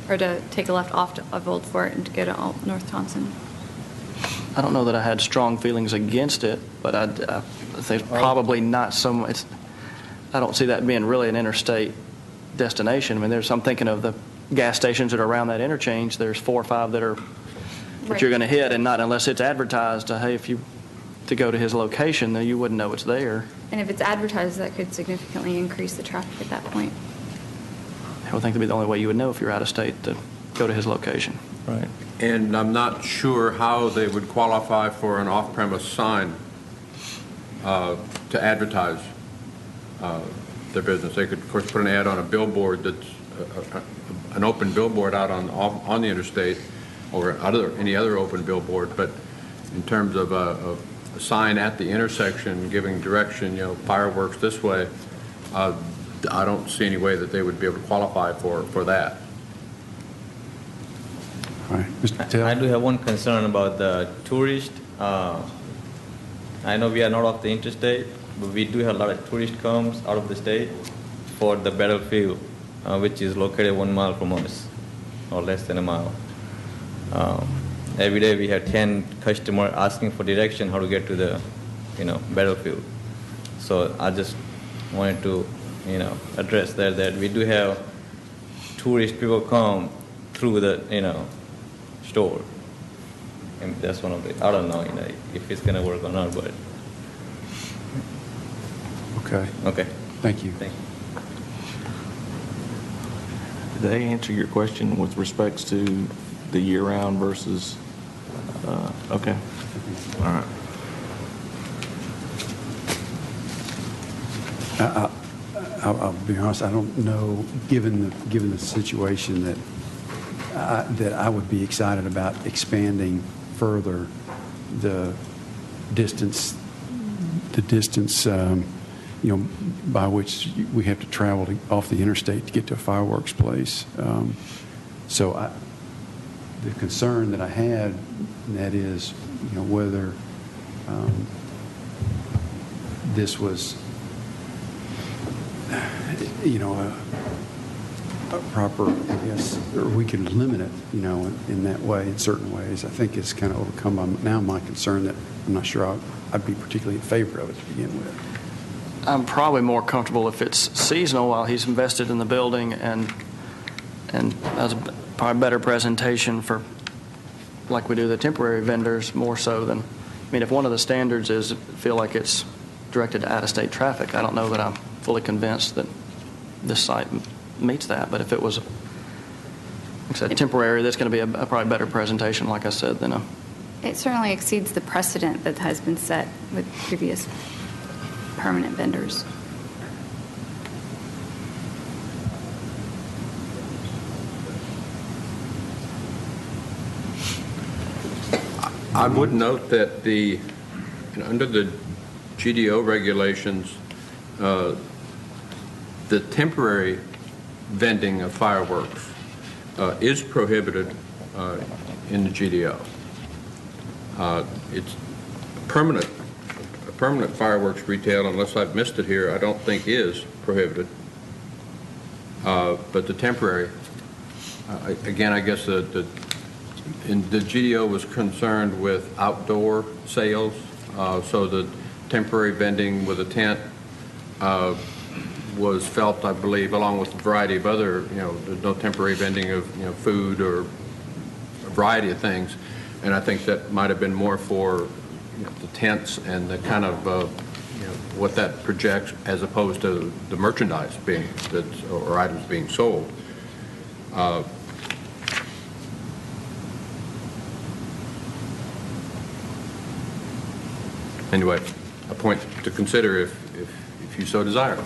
to take a left off of Old Fort and to go to North Thompson. I don't know that I had strong feelings against it, but I think probably not so much. I don't see that being really an interstate destination. I mean, I'm thinking of the gas stations that are around that interchange. There's 4 or 5 that you're going to hit, and not unless it's advertised. Hey, if you to go to his location, then you wouldn't know it's there. And if it's advertised, that could significantly increase the traffic at that point. I would think that'd be the only way you would know if you're out of state to go to his location. Right. And I'm not sure how they would qualify for an off-premise sign to advertise their business. They could, of course, put an ad on a billboard that's an open billboard out on the interstate, or any other open billboard. But in terms of a sign at the intersection giving direction, fireworks this way, I don't see any way that they would be able to qualify for that. All right, Mr. Patel. I do have one concern about the tourist. I know we are not off the interstate, but we do have a lot of tourists comes out of the state for the battlefield, which is located 1 mile from us, or less than a mile. Every day we have 10 customers asking for direction how to get to the, battlefield. So I just wanted to, address that we do have tourist people come through the, store. And that's one of the, I don't know, if it's going to work or not, but. Okay. Okay. Thank you. Thank you. Did they answer your question with respects to the year-round versus, okay. All right. I'll be honest, I don't know, given the situation, that I would be excited about expanding further the distance, by which we have to travel off the interstate to get to a fireworks place. So the concern that I had, and that is, whether this was, a proper, I guess, or we could limit it, in that way, in certain ways. I think it's kind of overcome by now my concern that I'm not sure I'd be particularly in favor of it to begin with. I'm probably more comfortable if it's seasonal while he's invested in the building, and that's probably better presentation for, like we do the temporary vendors, more so than, if one of the standards is feel like it's directed to out-of-state traffic, I don't know that I'm fully convinced that this site meets that. But if it was, like I said, temporary, that's going to be a probably better presentation, like I said, than a... It certainly exceeds the precedent that has been set with previous permanent vendors. I would note that under the GDO regulations, the temporary vending of fireworks is prohibited in the GDO. It's permanent fireworks retail, unless I've missed it here, I don't think is prohibited. But the temporary, again, I guess the GDO was concerned with outdoor sales, so the temporary vending with a tent was felt, I believe, along with a variety of other, there's no temporary vending of, food or a variety of things. And I think that might have been more for the tents and the kind of, what that projects as opposed to the merchandise or items being sold. Anyway, a point to consider if you so desire.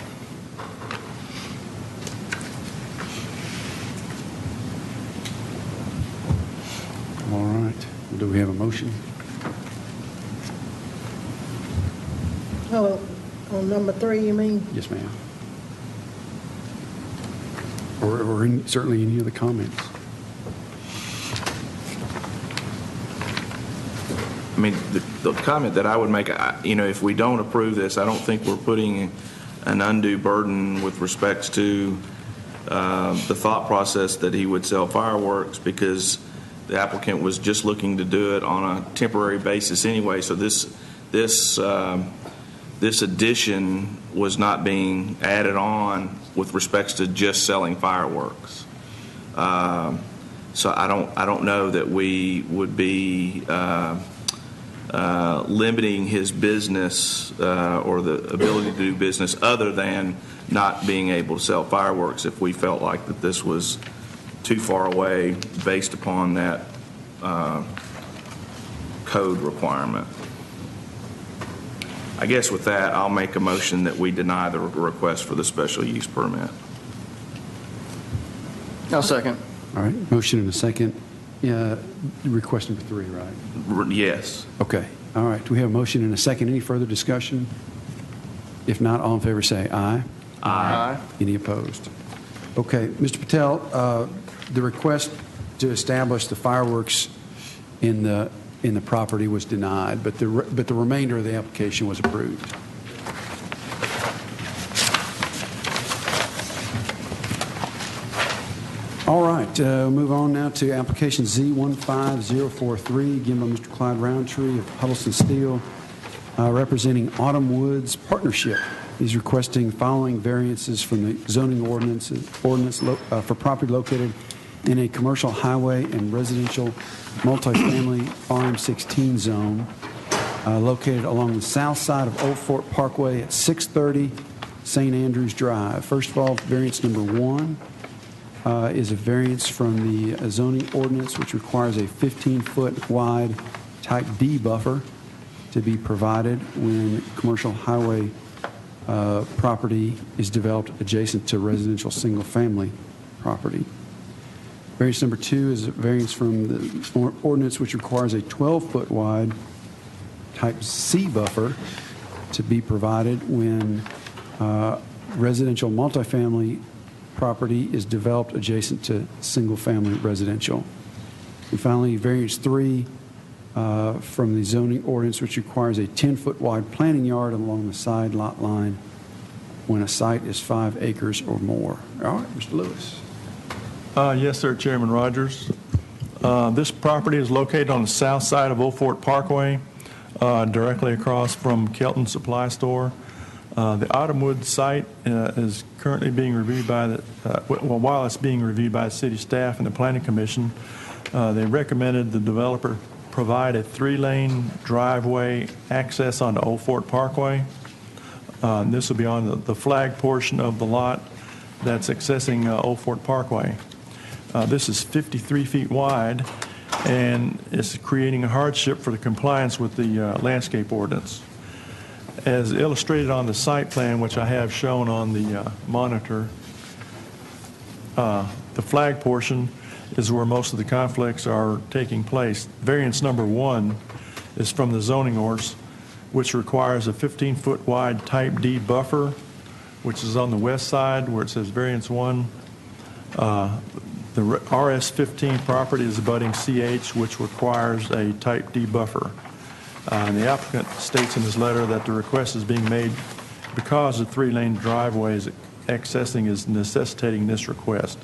All right. Do we have a motion? Oh, on number 3, you mean? Yes, ma'am. Or certainly any other comments? The comment that I would make, if we don't approve this, I don't think we're putting an undue burden with respects to the thought process that he would sell fireworks, because the applicant was just looking to do it on a temporary basis anyway. So this addition was not being added on with respects to just selling fireworks. So I don't know that we would be limiting his business or the ability to do business other than not being able to sell fireworks if we felt like that this was too far away based upon that code requirement. I guess with that, I'll make a motion that we deny the request for the special use permit. I'll second. All right. Motion and a second. Request number 3, right? Yes. Okay. All right. Do we have a motion and a second? Any further discussion? If not, all in favor say aye. Aye. Any opposed? Okay. Mr. Patel, the request to establish the fireworks in the property was denied, but the remainder of the application was approved. All right, move on now to application Z15043, again by Mr. Clyde Roundtree of Huddleston Steel, representing Autumn Woods Partnership. He's requesting following variances from the zoning ordinance for property located in a commercial highway and residential multifamily RM16 zone located along the south side of Old Fort Parkway at 630 St. Andrews Drive. First of all, variance number 1 is a variance from the zoning ordinance, which requires a 15-foot wide type D buffer to be provided when commercial highway property is developed adjacent to residential single-family property. Variance number 2 is a variance from the ordinance which requires a 12-foot wide type C buffer to be provided when residential multifamily property is developed adjacent to single-family residential. And finally, variance 3 from the zoning ordinance which requires a 10-foot wide planting yard along the side lot line when a site is 5 acres or more. All right, Mr. Lewis. Yes, sir, Chairman Rogers. This property is located on the south side of Old Fort Parkway, directly across from Kelton Supply Store. The Autumnwood site is currently being reviewed by the, while it's being reviewed by the city staff and the Planning Commission, they recommended the developer provide a 3-lane driveway access onto Old Fort Parkway. This will be on the flag portion of the lot that's accessing Old Fort Parkway. This is 53 feet wide, and it's creating a hardship for the compliance with the landscape ordinance. As illustrated on the site plan, which I have shown on the monitor, the flag portion is where most of the conflicts are taking place. Variance number 1 is from the zoning ordinance, which requires a 15-foot wide type D buffer, which is on the west side where it says variance 1. The RS-15 property is abutting CH, which requires a type D buffer. And the applicant states in his letter that the request is being made because the 3-lane driveway is accessing is necessitating this request.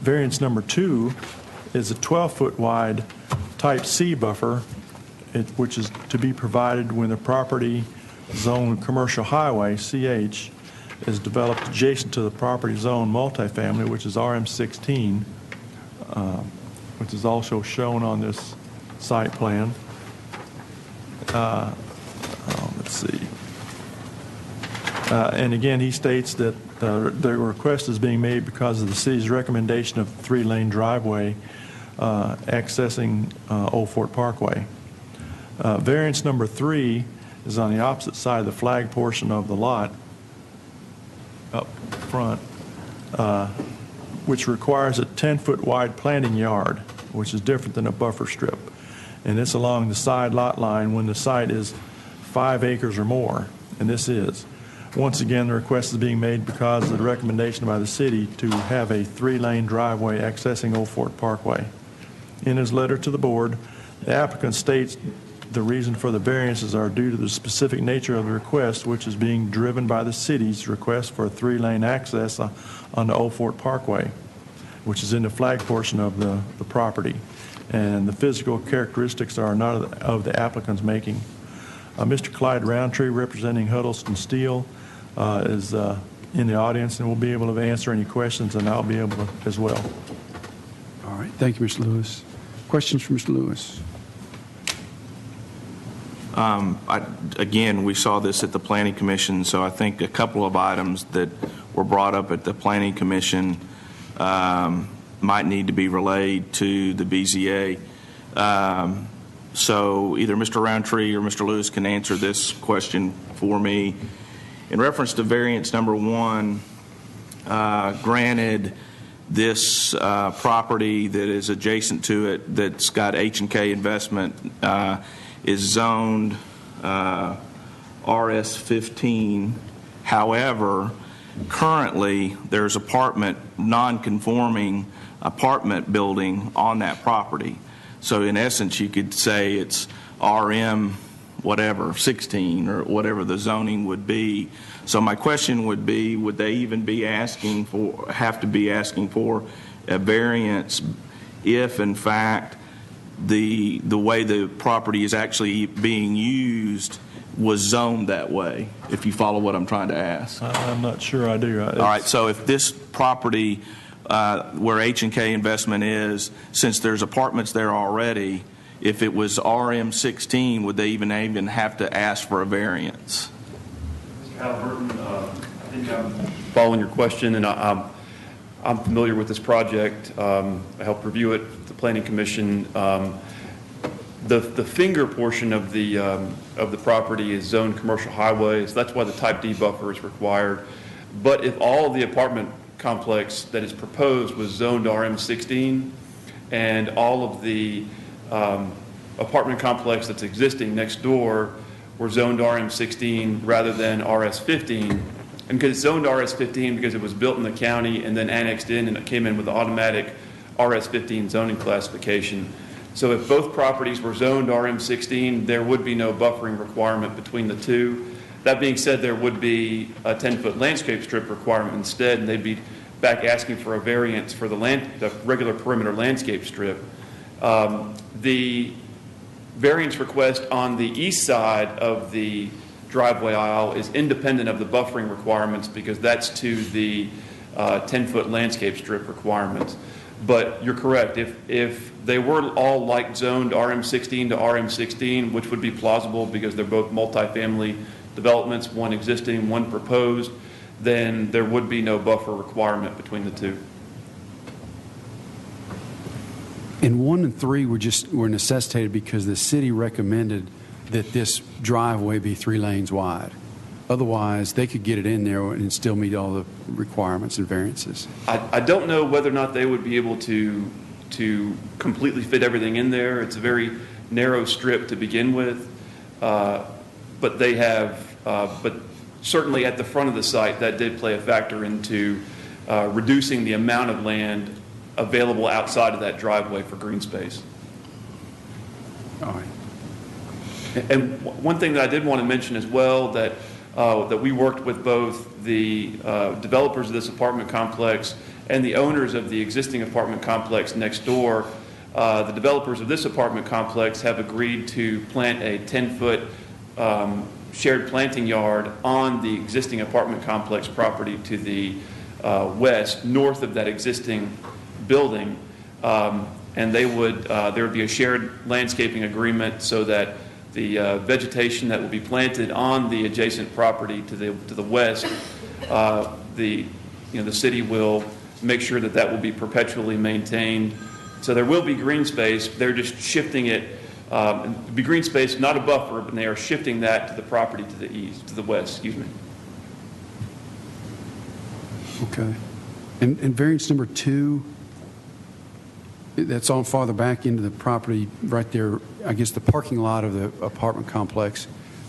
Variance number 2 is a 12-foot wide type C buffer, which is to be provided when the property zone commercial highway, CH, is developed adjacent to the property zone multifamily, which is RM16, which is also shown on this site plan. Let's see. And again, he states that the request is being made because of the city's recommendation of 3-lane driveway accessing Old Fort Parkway. Variance number 3 is on the opposite side of the flag portion of the lot up front, which requires a 10-foot wide planting yard, which is different than a buffer strip. And it's along the side lot line when the site is 5 acres or more, and this is. Once again, the request is being made because of the recommendation by the city to have a 3-lane driveway accessing Old Fort Parkway. In his letter to the board, the applicant states the reason for the variances are due to the specific nature of the request, which is being driven by the city's request for a 3-lane access on the Old Fort Parkway, which is in the flag portion of the property. And the physical characteristics are not of the applicant's making. Mr. Clyde Roundtree, representing Huddleston Steel, is in the audience and will be able to answer any questions, and I'll be able to as well. All right. Thank you, Mr. Lewis. Questions for Mr. Lewis? Again, we saw this at the Planning Commission, so I think a couple of items that were brought up at the Planning Commission might need to be relayed to the BZA. So either Mr. Roundtree or Mr. Lewis can answer this question for me. In reference to variance number 1, granted, this property that is adjacent to it that's got H&K investment is zoned RS-15. However, currently there's non-conforming apartment building on that property. So in essence, you could say it's RM whatever, 16 or whatever the zoning would be. So my question would be, would they even be have to be asking for a variance if in fact the way the property is actually being used was zoned that way, if you follow what I'm trying to ask? I'm not sure I do. All right, so if this property where H&K investment is, since there's apartments there already, if it was RM16, would they even have to ask for a variance? Mr. Halliburton, I think I'm following your question, and I'm familiar with this project. I helped review it with the Planning Commission. The finger portion of the property is zoned commercial highway, so that's why the type D buffer is required. But if all of the apartment complex that is proposed was zoned RM16, and all of the apartment complex that's existing next door were zoned RM16 rather than RS15, and because it's zoned RS15 because it was built in the county and then annexed in and it came in with the automatic RS15 zoning classification. So if both properties were zoned RM16, there would be no buffering requirement between the two. That being said, there would be a 10-foot landscape strip requirement instead, and they'd be back asking for a variance for the regular perimeter landscape strip. The variance request on the east side of the driveway aisle is independent of the buffering requirements because that's to the 10-foot landscape strip requirements. But you're correct. If they were all like zoned RM16 to RM16, which would be plausible because they're both multifamily developments, one existing, one proposed, then there would be no buffer requirement between the two. And 1 and 3 were necessitated because the city recommended that this driveway be 3 lanes wide. Otherwise, they could get it in there and still meet all the requirements and variances. I don't know whether or not they would be able to completely fit everything in there. It's a very narrow strip to begin with, but they have. But certainly at the front of the site, that did play a factor into reducing the amount of land available outside of that driveway for green space. All right. And one thing that I did want to mention as well, that we worked with both the developers of this apartment complex and the owners of the existing apartment complex next door. The developers of this apartment complex have agreed to plant a 10-foot shared planting yard on the existing apartment complex property to the west, north of that existing building, and there would be a shared landscaping agreement so that the vegetation that will be planted on the adjacent property to the west, the city will make sure that will be perpetually maintained. So there will be green space. They're just shifting it. Be green space, not a buffer, but they are shifting that to the property to the east, to the west. Excuse me. Okay. And variance number 2, that's on farther back into the property right there, I guess the parking lot of the apartment complex.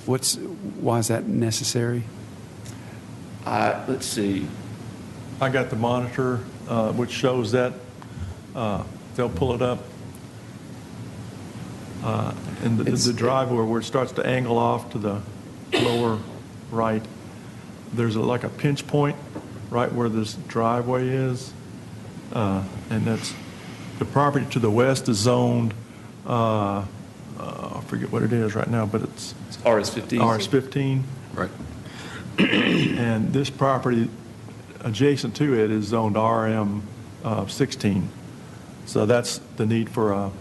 Why is that necessary? Let's see. I got the monitor, which shows that. They'll pull it up. And the driveway where it starts to angle off to the lower right, there's like a pinch point right where this driveway is. And that's the property to the west is zoned, I forget what it is right now, but it's RS15. RS15. Right. And this property adjacent to it is zoned RM16. So that's the need for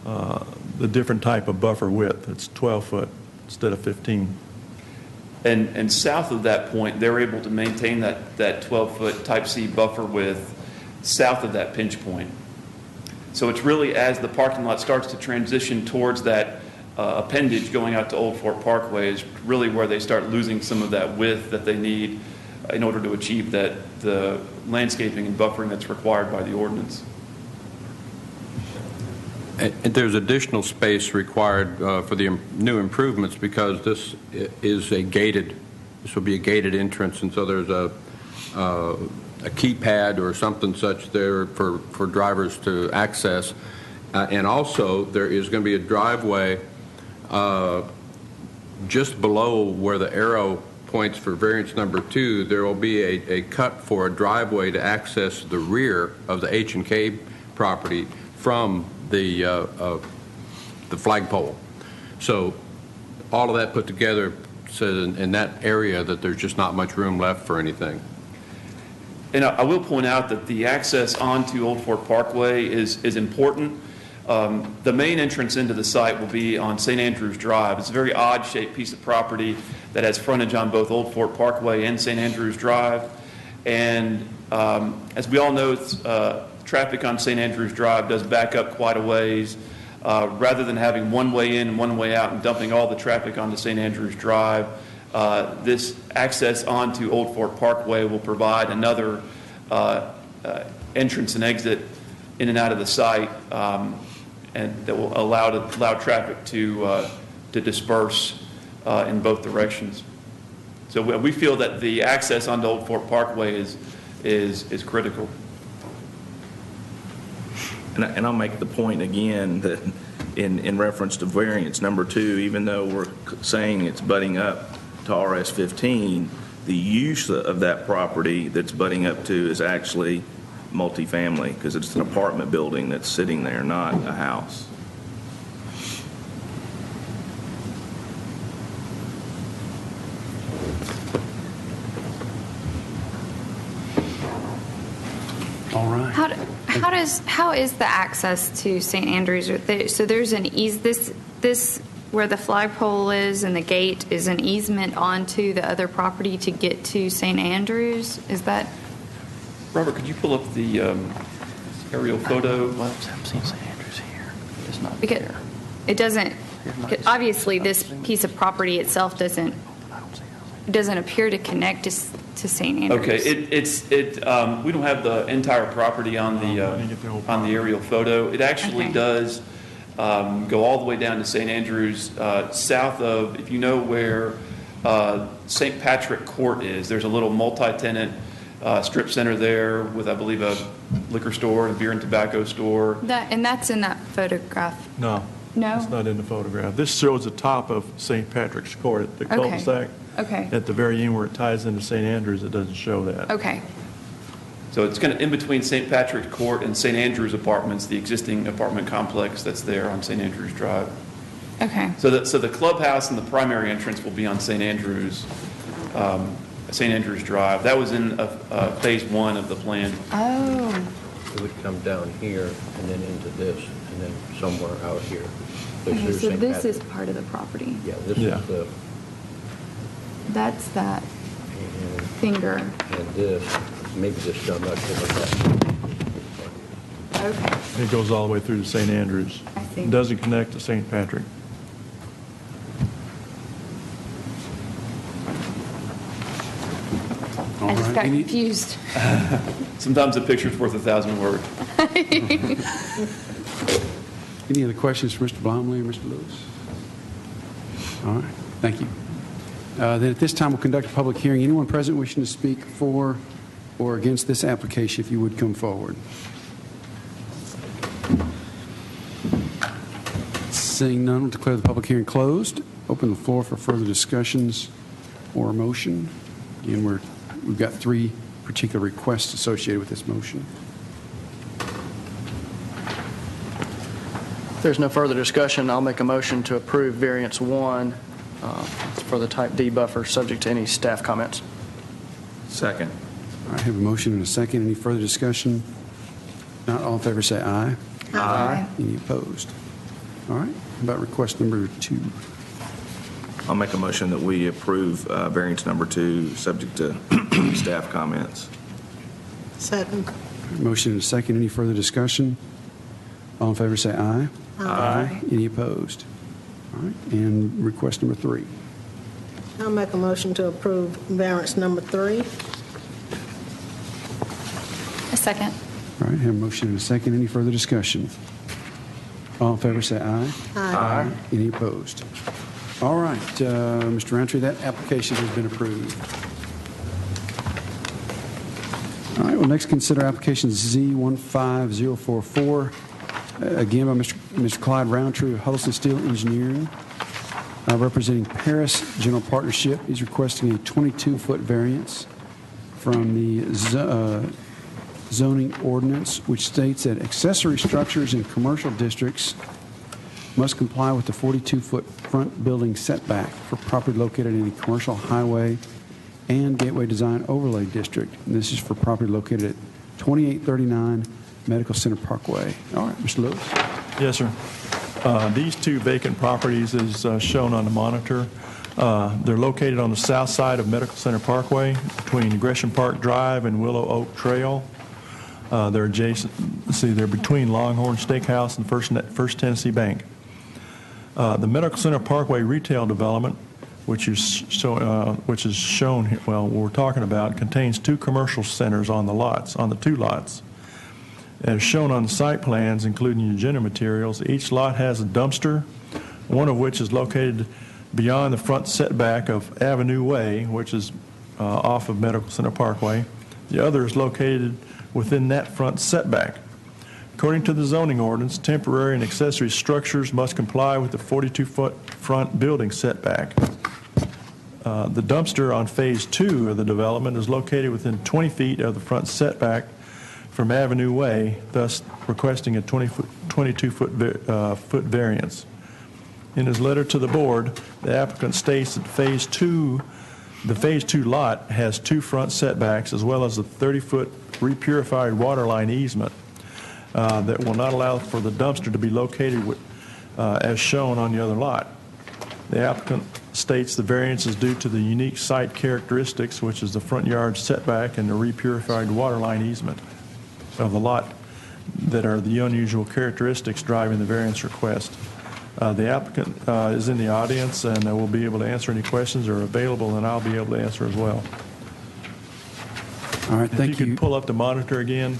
the different type of buffer width. It's 12 foot instead of 15. And south of that point, they're able to maintain that 12-foot type C buffer width south of that pinch point. So it's really as the parking lot starts to transition towards that appendage going out to Old Fort Parkway is really where they start losing some of that width that they need in order to achieve the landscaping and buffering that's required by the ordinance. And there's additional space required for the new improvements because this is this will be a gated entrance, and so there's a keypad or something such there for drivers to access. And also there is going to be a driveway just below where the arrow points for variance number 2. There will be a cut for a driveway to access the rear of the H&K property from the flagpole. So all of that put together says in that area that there's just not much room left for anything. And I will point out that the access onto Old Fort Parkway is important. The main entrance into the site will be on St. Andrews Drive. It's a very odd-shaped piece of property that has frontage on both Old Fort Parkway and St. Andrews Drive. And as we all know, traffic on St. Andrews Drive does back up quite a ways. rather than having one way in and one way out and dumping all the traffic onto St. Andrews Drive, this access onto Old Fort Parkway will provide another entrance and exit in and out of the site, and that will allow traffic to disperse in both directions. So we feel that the access onto Old Fort Parkway is critical. And I'll make the point again that in reference to variance number 2, even though we're saying it's butting up to RS 15, the use of that property that's butting up to is actually multifamily, because it's an apartment building that's sitting there, not a house. All right. How is the access to St. Andrews? So there's an this where the flagpole is and the gate is an easement onto the other property to get to St. Andrews. Is that? Robert, could you pull up the aerial photo? Well, I'm seeing St. Andrews here. It's not Because there. it doesn't. Obviously, this piece of property itself doesn't appear to connect to St. Andrews. Okay, we don't have the entire property on the aerial photo. It actually does go all the way down to St. Andrews, south of, if you know where St. Patrick Court is. There's a little multi-tenant strip center there with, I believe, a liquor store and beer and tobacco store. That's in that photograph. No. No? It's not in the photograph. This shows the top of St. Patrick's Court, the cul-de-sac. Okay. At the very end where it ties into St. Andrews, it doesn't show that. Okay. So it's kind of in between St. Patrick's Court and St. Andrews Apartments, the existing apartment complex that's there on St. Andrews Drive. Okay. So the clubhouse and the primary entrance will be on St. Andrews Drive. That was in phase 1 of the plan. Oh. It would come down here and then into this, and then somewhere out here. Okay, so this is part of the property. Yeah, this is the... That's that finger. And this, maybe this, I'm not sure what that. Okay. It goes all the way through to St. Andrews. I see. It doesn't connect to St. Patrick. I just got confused. Sometimes a picture's worth 1,000 words. Any other questions for Mr. Blomley or Mr. Lewis? All right, thank you. Then at this time, we'll conduct a public hearing. Anyone present wishing to speak for or against this application, if you would come forward. Seeing none, we'll declare the public hearing closed. Open the floor for further discussions or a motion. Again, we've got 3 particular requests associated with this motion. If there's no further discussion, I'll make a motion to approve variance 1 for the type D buffer, subject to any staff comments. Second. All right, I have a motion and a second. Any further discussion? Not all in favor, say aye. Aye. Any opposed? All right, how about request number 2? I'll make a motion that we approve variance number 2, subject to staff comments. Second. Motion and a second. Any further discussion? All in favor, say aye. Aye. Any opposed? All right, and request number 3. I'll make a motion to approve variance number 3. A second. All right, have a motion and a second. Any further discussion? All in favor, say aye. Aye. Any opposed? All right, Mr. Roundtree, that application has been approved. All right, we'll next consider application Z15044, again by Mr. Clyde Roundtree of Huddleston Steel Engineering, representing Paris General Partnership. He's requesting a 22-foot variance from the zoning ordinance, which states that accessory structures in commercial districts must comply with the 42-foot front building setback for property located in a commercial highway and gateway design overlay district. And this is for property located at 2839 Medical Center Parkway. All right, Mr. Lewis. Yes, sir. These 2 vacant properties is shown on the monitor. They're located on the south side of Medical Center Parkway between Gresham Park Drive and Willow Oak Trail. They're adjacent, they're between Longhorn Steakhouse and First Tennessee Bank. The Medical Center Parkway retail development, which is shown here, well, what we're talking about, contains 2 commercial centers on the 2 lots. As shown on the site plans, including agenda materials, each lot has a dumpster, one of which is located beyond the front setback of Avenue Way, which is off of Medical Center Parkway. The other is located within that front setback. According to the zoning ordinance, temporary and accessory structures must comply with the 42-foot front building setback. The dumpster on Phase 2 of the development is located within 20 feet of the front setback from Avenue Way, thus requesting a 22-foot variance. In his letter to the board, the applicant states that the Phase 2 lot has 2 front setbacks as well as a 30-foot repurified water line easement that will not allow for the dumpster to be located as shown on the other lot. The applicant states the variance is due to the unique site characteristics, which is the front yard setback and the repurified water line easement of the lot that are the unusual characteristics driving the variance request. The applicant is in the audience and will be able to answer any questions that are available, and I'll be able to answer as well. All right, thank you. If you could pull up the monitor again.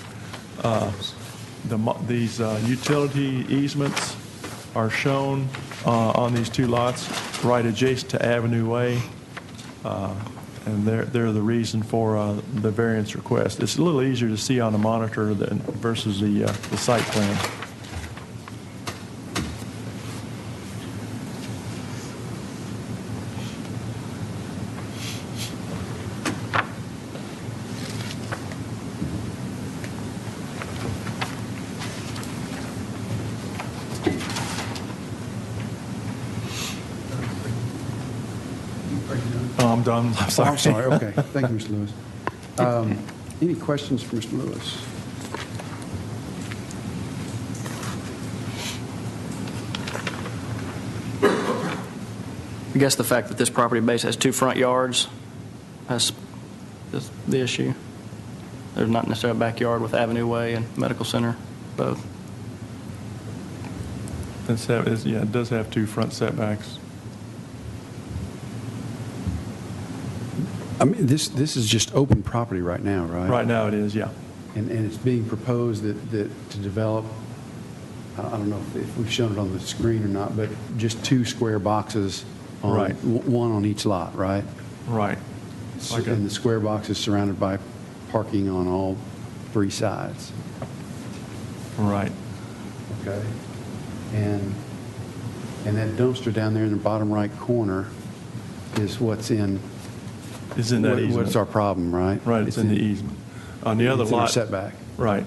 These utility easements are shown on these 2 lots right adjacent to Avenue Way, and they're the reason for the variance request. It's a little easier to see on the monitor versus the site plan. I'm done. I'm sorry. I'm sorry. Okay. Thank you, Mr. Lewis. Any questions for Mr. Lewis? I guess the fact that this property base has 2 front yards, that's the issue. There's not necessarily a backyard with Avenue Way and Medical Center, both. Yeah, it does have 2 front setbacks. I mean, this is just open property right now, right? Right now it is, yeah. And it's being proposed that to develop, I don't know if we've shown it on the screen or not, but just 2 square boxes, Right. One on each lot, right? Right. And the square box is surrounded by parking on all 3 sides. Right. Okay. And that dumpster down there in the bottom right corner is what's in. Is in that easement. What's our problem, right? Right, it's in the easement. On the other It's in our lot. setback. Right.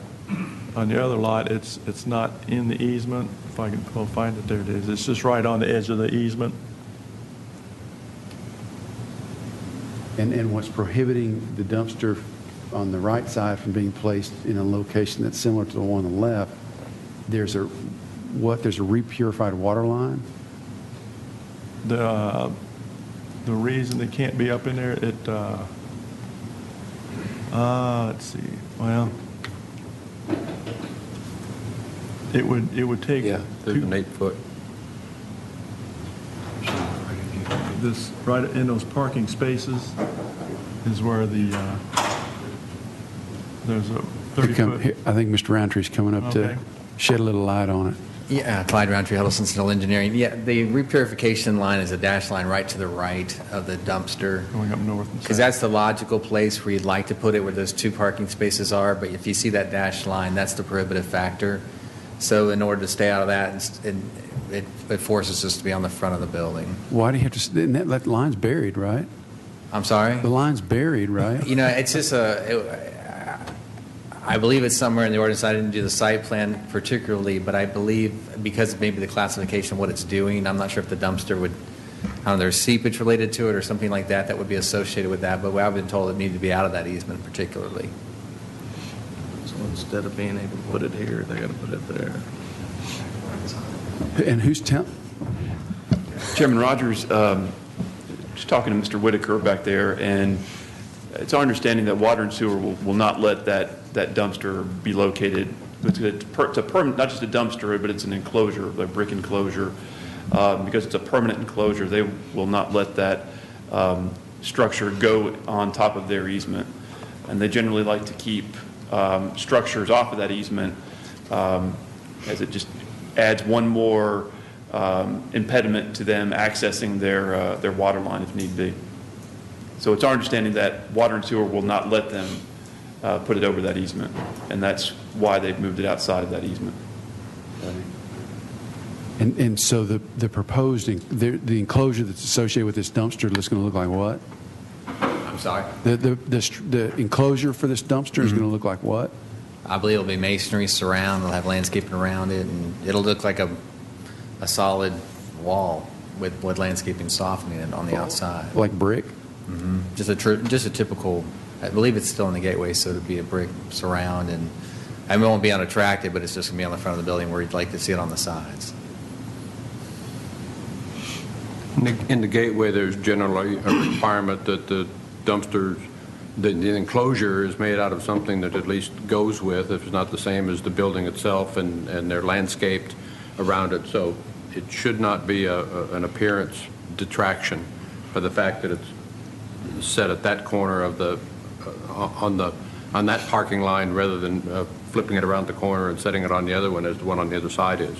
On the other lot, it's not in the easement. If I can find it, there it is. It's just right on the edge of the easement. And what's prohibiting the dumpster on the right side from being placed in a location that's similar to the one on the left, there's a repurified water line? The reason they can't be up in there, let's see, well, it would take. Yeah, there's an 8-foot. This, right in those parking spaces is where there's a 30-foot. I think Mr. Roundtree's coming up to shed a little light on it. Yeah, Clyde Roundtree, Huddleston Civil Engineering. Yeah, the repurification line is a dash line right to the right of the dumpster. Going up north and south. Because that's the logical place where you'd like to put it, where those 2 parking spaces are. But if you see that dash line, that's the prohibitive factor. So in order to stay out of that, it forces us to be on the front of the building. Why do you have to? And that line's buried, right? I'm sorry? The line's buried, right? You know, it's just I believe it's somewhere in the ordinance. I didn't do the site plan particularly, but I believe because maybe the classification of what it's doing, I'm not sure if the dumpster would, I don't know, there's seepage related to it or something like that that would be associated with that, but I've been told it needed to be out of that easement particularly. So instead of being able to put it here, they got to put it there. And who's telling? Chairman Rogers, just talking to Mr. Whitaker back there, and it's our understanding that Water and Sewer will not let that dumpster be located. It's a permanent, not just a dumpster, but it's an enclosure, a brick enclosure. Because it's a permanent enclosure, they will not let that structure go on top of their easement. And they generally like to keep structures off of that easement, as it just adds one more impediment to them accessing their water line if need be. So it's our understanding that Water and Sewer will not let them put it over that easement, and that's why they've moved it outside of that easement. And so the proposed, the enclosure that's associated with this dumpster is going to look like what? I'm sorry? The enclosure for this dumpster is going to look like what? I believe it'll be masonry surround. It'll have landscaping around it, and it'll look like a solid wall with landscaping softening it on the outside. Like brick? Mm-hmm. Just a typical. I believe it's still in the gateway, so it'll be a brick surround, and it won't be unattractive, but it's just going to be on the front of the building where you'd like to see it on the sides. In the gateway, there's generally a requirement that the dumpsters, the enclosure is made out of something that at least goes with, if it's not the same as the building itself, and they're landscaped around it. So it should not be an appearance detraction by the fact that it's set at that corner of the on that parking line rather than flipping it around the corner and setting it on the other one as the one on the other side is.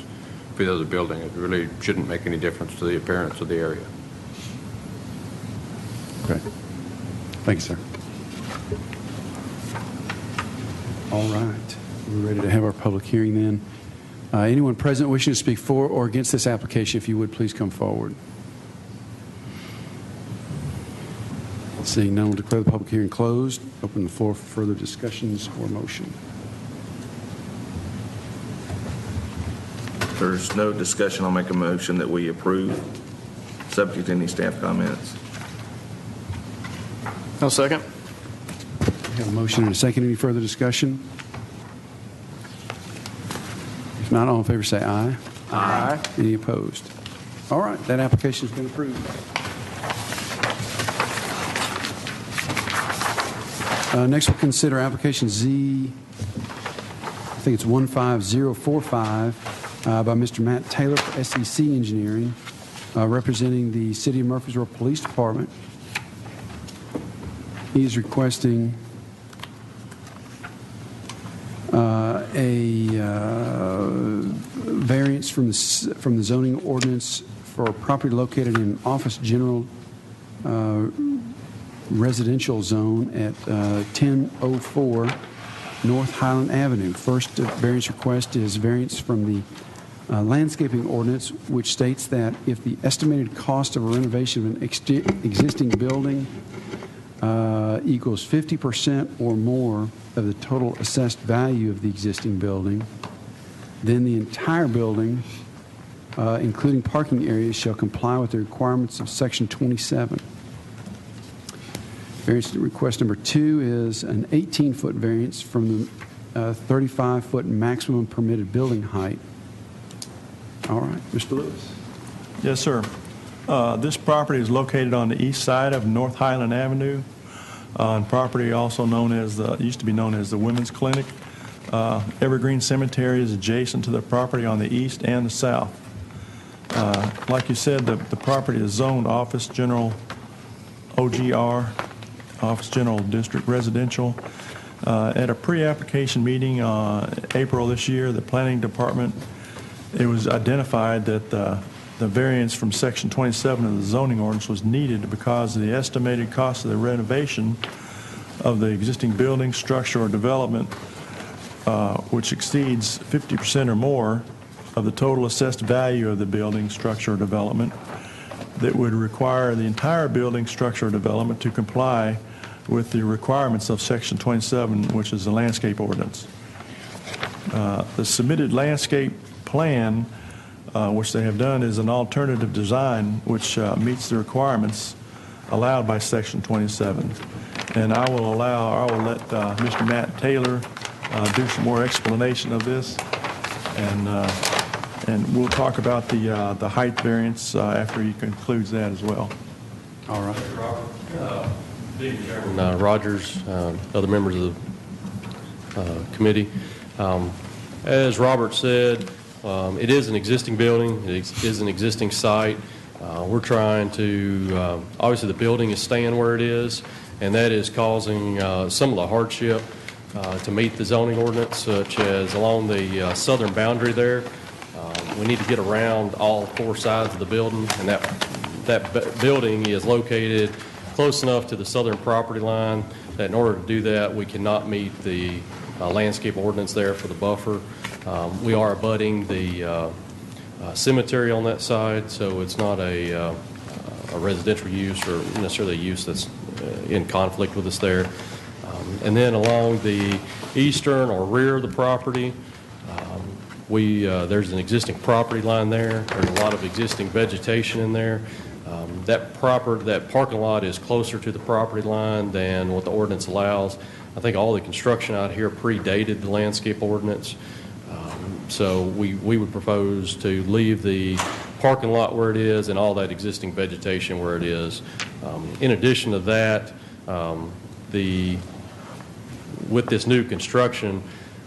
For the other building, it really shouldn't make any difference to the appearance of the area. Okay. Thank you, sir. All right. We're ready to have our public hearing then. Anyone present wishing to speak for or against this application, if you would, please come forward. Seeing none, we'll declare the public hearing closed. Open the floor for further discussions or motion. If there's no discussion, I'll make a motion that we approve, subject to any staff comments. No second. We have a motion and a second. Any further discussion? If not, all in favor say aye. Aye. Any opposed? All right, that application has been approved. Next, we'll consider application Z, I think it's 15045, by Mr. Matt Taylor for SEC Engineering, representing the City of Murfreesboro Police Department. He is requesting a variance from the zoning ordinance for a property located in Office General Residential Zone at 1004 North Highland Avenue. First variance request is variance from the Landscaping Ordinance, which states that if the estimated cost of a renovation of an existing building equals 50% or more of the total assessed value of the existing building, then the entire building, including parking areas, shall comply with the requirements of Section 27. Variance request number 2 is an 18-foot variance from the 35-foot maximum permitted building height. All right, Mr. Lewis. Yes, sir. This property is located on the east side of North Highland Avenue, on property also known as used to be known as the Women's Clinic. Evergreen Cemetery is adjacent to the property on the east and the south. Like you said, the property is zoned Office General OGR, Office General District Residential. At a pre-application meeting April this year, the Planning Department, it was identified that the variance from Section 27 of the zoning ordinance was needed because of the estimated cost of the renovation of the existing building, structure, or development, which exceeds 50% or more of the total assessed value of the building, structure, or development, that would require the entire building, structure, or development to comply with the requirements of Section 27, which is the Landscape Ordinance. The submitted landscape plan, which they have done, is an alternative design which meets the requirements allowed by Section 27. And I will let Mr. Matt Taylor do some more explanation of this, and we'll talk about the height variance after he concludes that as well. All right. Rogers, other members of the committee. As Robert said, it is an existing building. It is an existing site. We're trying to, obviously the building is staying where it is, and that is causing some of the hardship to meet the zoning ordinance, such as along the southern boundary there. We need to get around all four sides of the building, and that building is located close enough to the southern property line that in order to do that, we cannot meet the landscape ordinance there for the buffer. We are abutting the cemetery on that side, so it's not a residential use or necessarily a use that's in conflict with us there. And then along the eastern or rear of the property, there's an existing property line there. There's a lot of existing vegetation in there. That parking lot is closer to the property line than what the ordinance allows. I think all the construction out here predated the landscape ordinance. So we would propose to leave the parking lot where it is and all that existing vegetation where it is. In addition to that, with this new construction,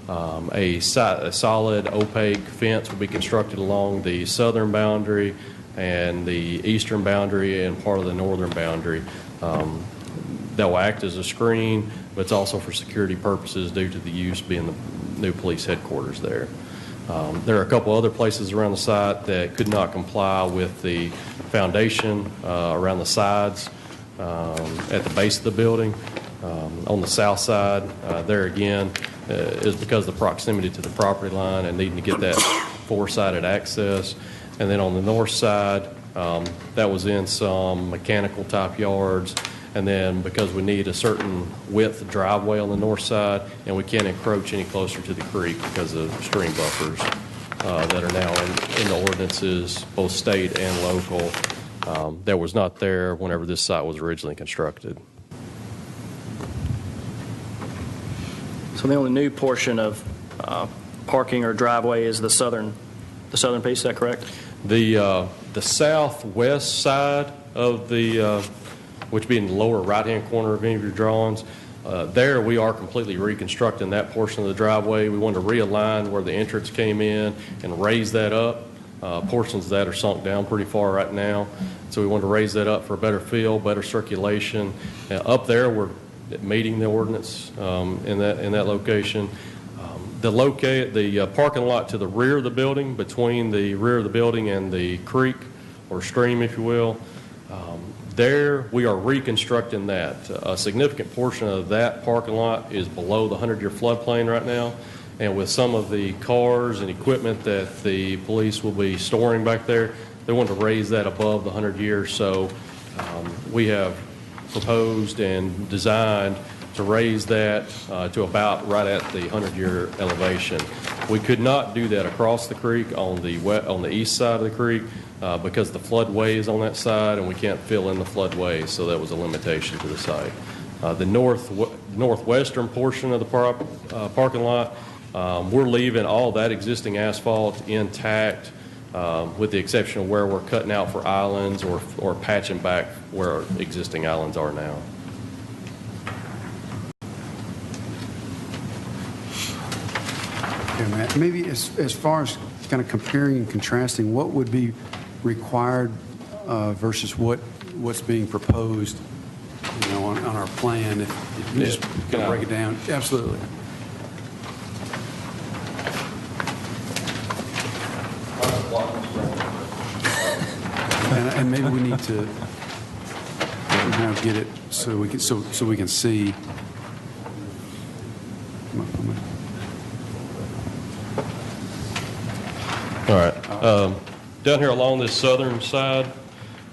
a solid opaque fence will be constructed along the southern boundary and the eastern boundary and part of the northern boundary. That will act as a screen, but it's also for security purposes due to the use being the new police headquarters there. There are a couple other places around the site that could not comply with the foundation around the sides at the base of the building. On the south side, there again, is because of the proximity to the property line and needing to get that four-sided access. And then on the north side, that was in some mechanical type yards. And then because we need a certain width driveway on the north side, and we can't encroach any closer to the creek because of stream buffers that are now in the ordinances, both state and local, that was not there whenever this site was originally constructed. So the only new portion of parking or driveway is the southern piece, is that correct? The southwest side of the, which would be in the lower right-hand corner of any of your drawings, there we are completely reconstructing that portion of the driveway. We wanted to realign where the entrance came in and raise that up. Portions of that are sunk down pretty far right now, so we wanted to raise that up for a better feel, better circulation. Up there, we're meeting the ordinance in that location. The parking lot to the rear of the building, between the rear of the building and the creek or stream, if you will, there we are reconstructing that. A significant portion of that parking lot is below the 100-year floodplain right now, and with some of the cars and equipment that the police will be storing back there, they want to raise that above the 100 years. So we have proposed and designed to raise that to about right at the 100-year elevation. We could not do that across the creek on the east side of the creek because the floodway is on that side and we can't fill in the floodway, so that was a limitation to the site. The northwestern portion of the parking lot, we're leaving all that existing asphalt intact with the exception of where we're cutting out for islands or patching back where our existing islands are now. Okay, Matt, maybe as far as kind of comparing and contrasting, what would be required versus what's being proposed, on our plan, if you just kind of break it down. Absolutely. And maybe we need to somehow get it so we can see. All right. Down here along this southern side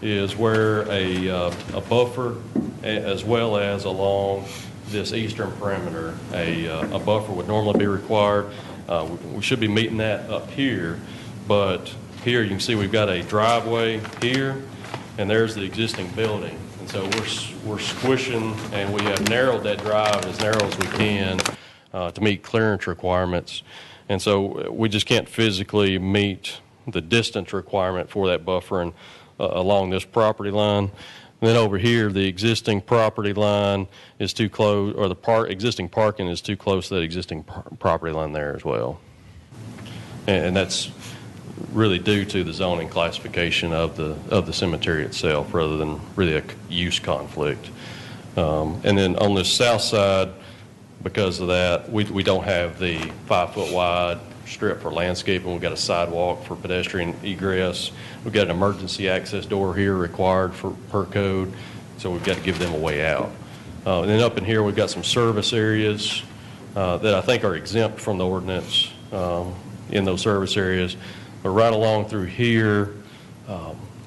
is where a buffer, as well as along this eastern perimeter, a buffer would normally be required. We should be meeting that up here, but here you can see we've got a driveway here, and there's the existing building. And so we're squishing, and we have narrowed that drive as narrow as we can to meet clearance requirements. And so we just can't physically meet the distance requirement for that buffer and along this property line. And then over here, the existing property line is too close, or the existing parking is too close to that existing property line there as well. And that's really due to the zoning classification of the cemetery itself, rather than really a use conflict. And then on the south side, because of that, we don't have the 5-foot wide strip for landscaping. We've got a sidewalk for pedestrian egress. We've got an emergency access door here required per code, so we've got to give them a way out. And then up in here, we've got some service areas that I think are exempt from the ordinance in those service areas. But right along through here,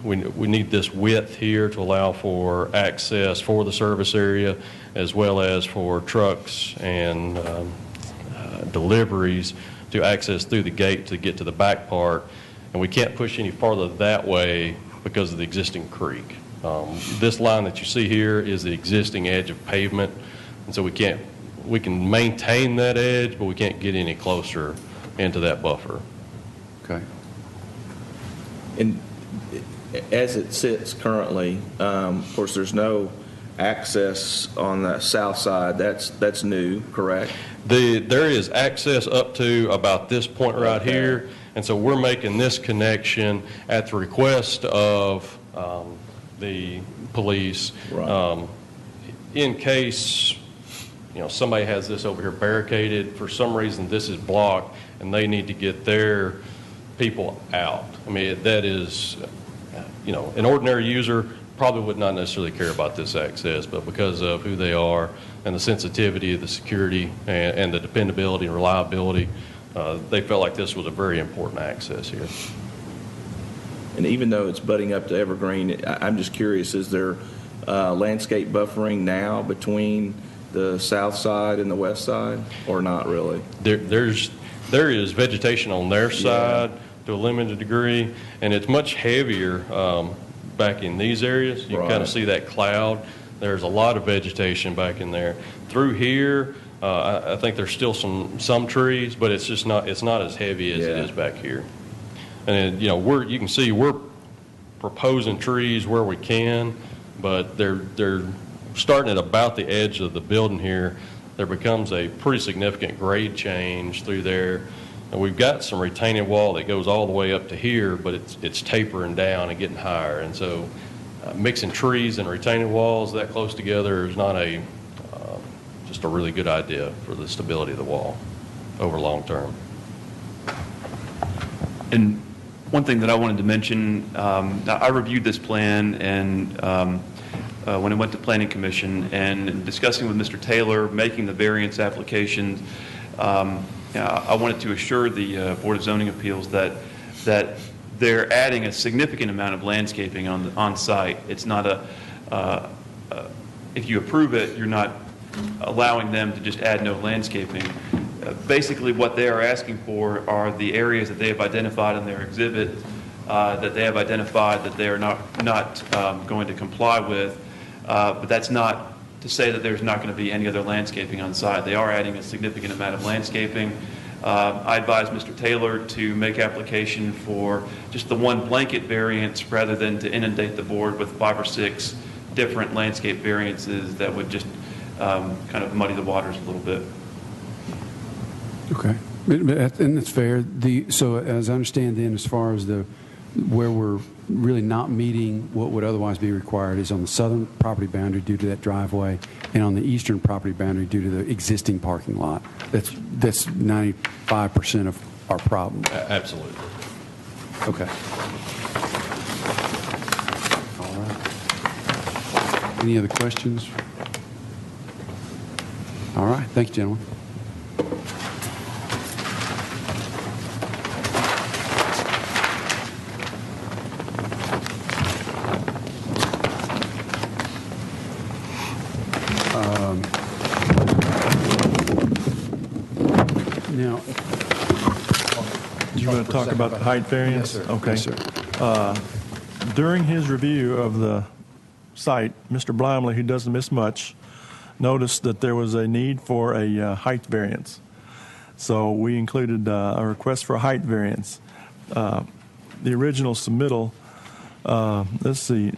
we need this width here to allow for access for the service area, as well as for trucks and deliveries to access through the gate to get to the back part. And we can't push any farther that way because of the existing creek. This line that you see here is the existing edge of pavement, and so we can maintain that edge, but we can't get any closer into that buffer. Okay. And as it sits currently, of course, there's no access on the south side. That's new, correct? There is access up to about this point right here, and so we're making this connection at the request of the police. Right. In case somebody has this over here barricaded, for some reason this is blocked, and they need to get their people out. I mean, that is, an ordinary user probably would not necessarily care about this access, but because of who they are and the sensitivity of the security and the dependability and reliability, they felt like this was a very important access here. And even though it's butting up to Evergreen, I'm just curious, is there landscape buffering now between the south side and the west side, or not really? There is vegetation on their side to a limited degree, and it's much heavier back in these areas. You can kind of see that cloud. There's a lot of vegetation back in there. Through here, I think there's still some trees, but it's just not as heavy as it is back here. And you can see we're proposing trees where we can, but they're starting at about the edge of the building here. There becomes a pretty significant grade change through there. And we've got some retaining wall that goes all the way up to here, but it's tapering down and getting higher. And so mixing trees and retaining walls that close together is not just a really good idea for the stability of the wall over long term. And one thing that I wanted to mention, I reviewed this plan, and when I went to Planning Commission and discussing with Mr. Taylor, making the variance application, I wanted to assure the Board of Zoning Appeals that they're adding a significant amount of landscaping on site. It's not if you approve it, you're not allowing them to just add no landscaping. Basically, what they are asking for are the areas that they have identified in their exhibit that they have identified that they are not going to comply with. But that's not to say that there's not going to be any other landscaping on site. They are adding a significant amount of landscaping. I advise Mr. Taylor to make application for just the one blanket variance rather than to inundate the board with 5 or 6 different landscape variances that would just kind of muddy the waters a little bit. Okay, and that's fair. So as I understand then, as far as where we're really not meeting what would otherwise be required is on the southern property boundary due to that driveway, and on the eastern property boundary due to the existing parking lot. That's 95% of our problem. Absolutely. Okay. All right. Any other questions? All right. Thank you, gentlemen. Now, you want to talk about the height variance? Yes, sir. Okay. Yes, sir. During his review of the site, Mr. Blymley, who doesn't miss much, noticed that there was a need for a height variance. So we included a request for a height variance. The original submittal, let's see,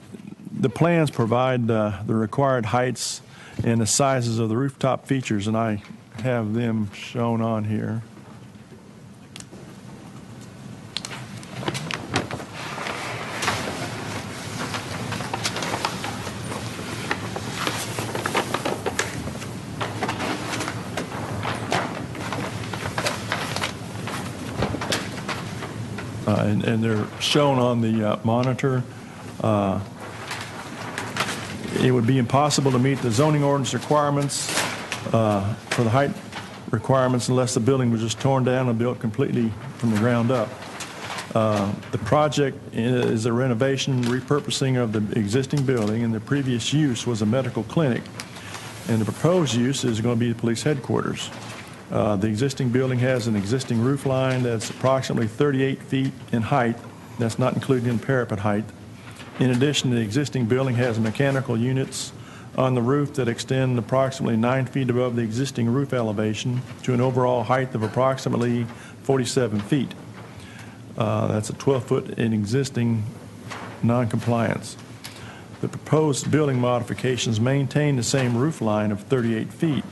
The plans provide the required heights and the sizes of the rooftop features, and I have them shown on here. And they're shown on the monitor. It would be impossible to meet the zoning ordinance requirements for the height requirements unless the building was just torn down and built completely from the ground up. The project is a renovation, repurposing of the existing building, and the previous use was a medical clinic. And the proposed use is going to be the police headquarters. The existing building has an existing roof line that's approximately 38 feet in height. That's not including parapet height. In addition, the existing building has mechanical units on the roof that extend approximately 9 feet above the existing roof elevation to an overall height of approximately 47 feet. That's a 12-foot in existing non-compliance. The proposed building modifications maintain the same roof line of 38 feet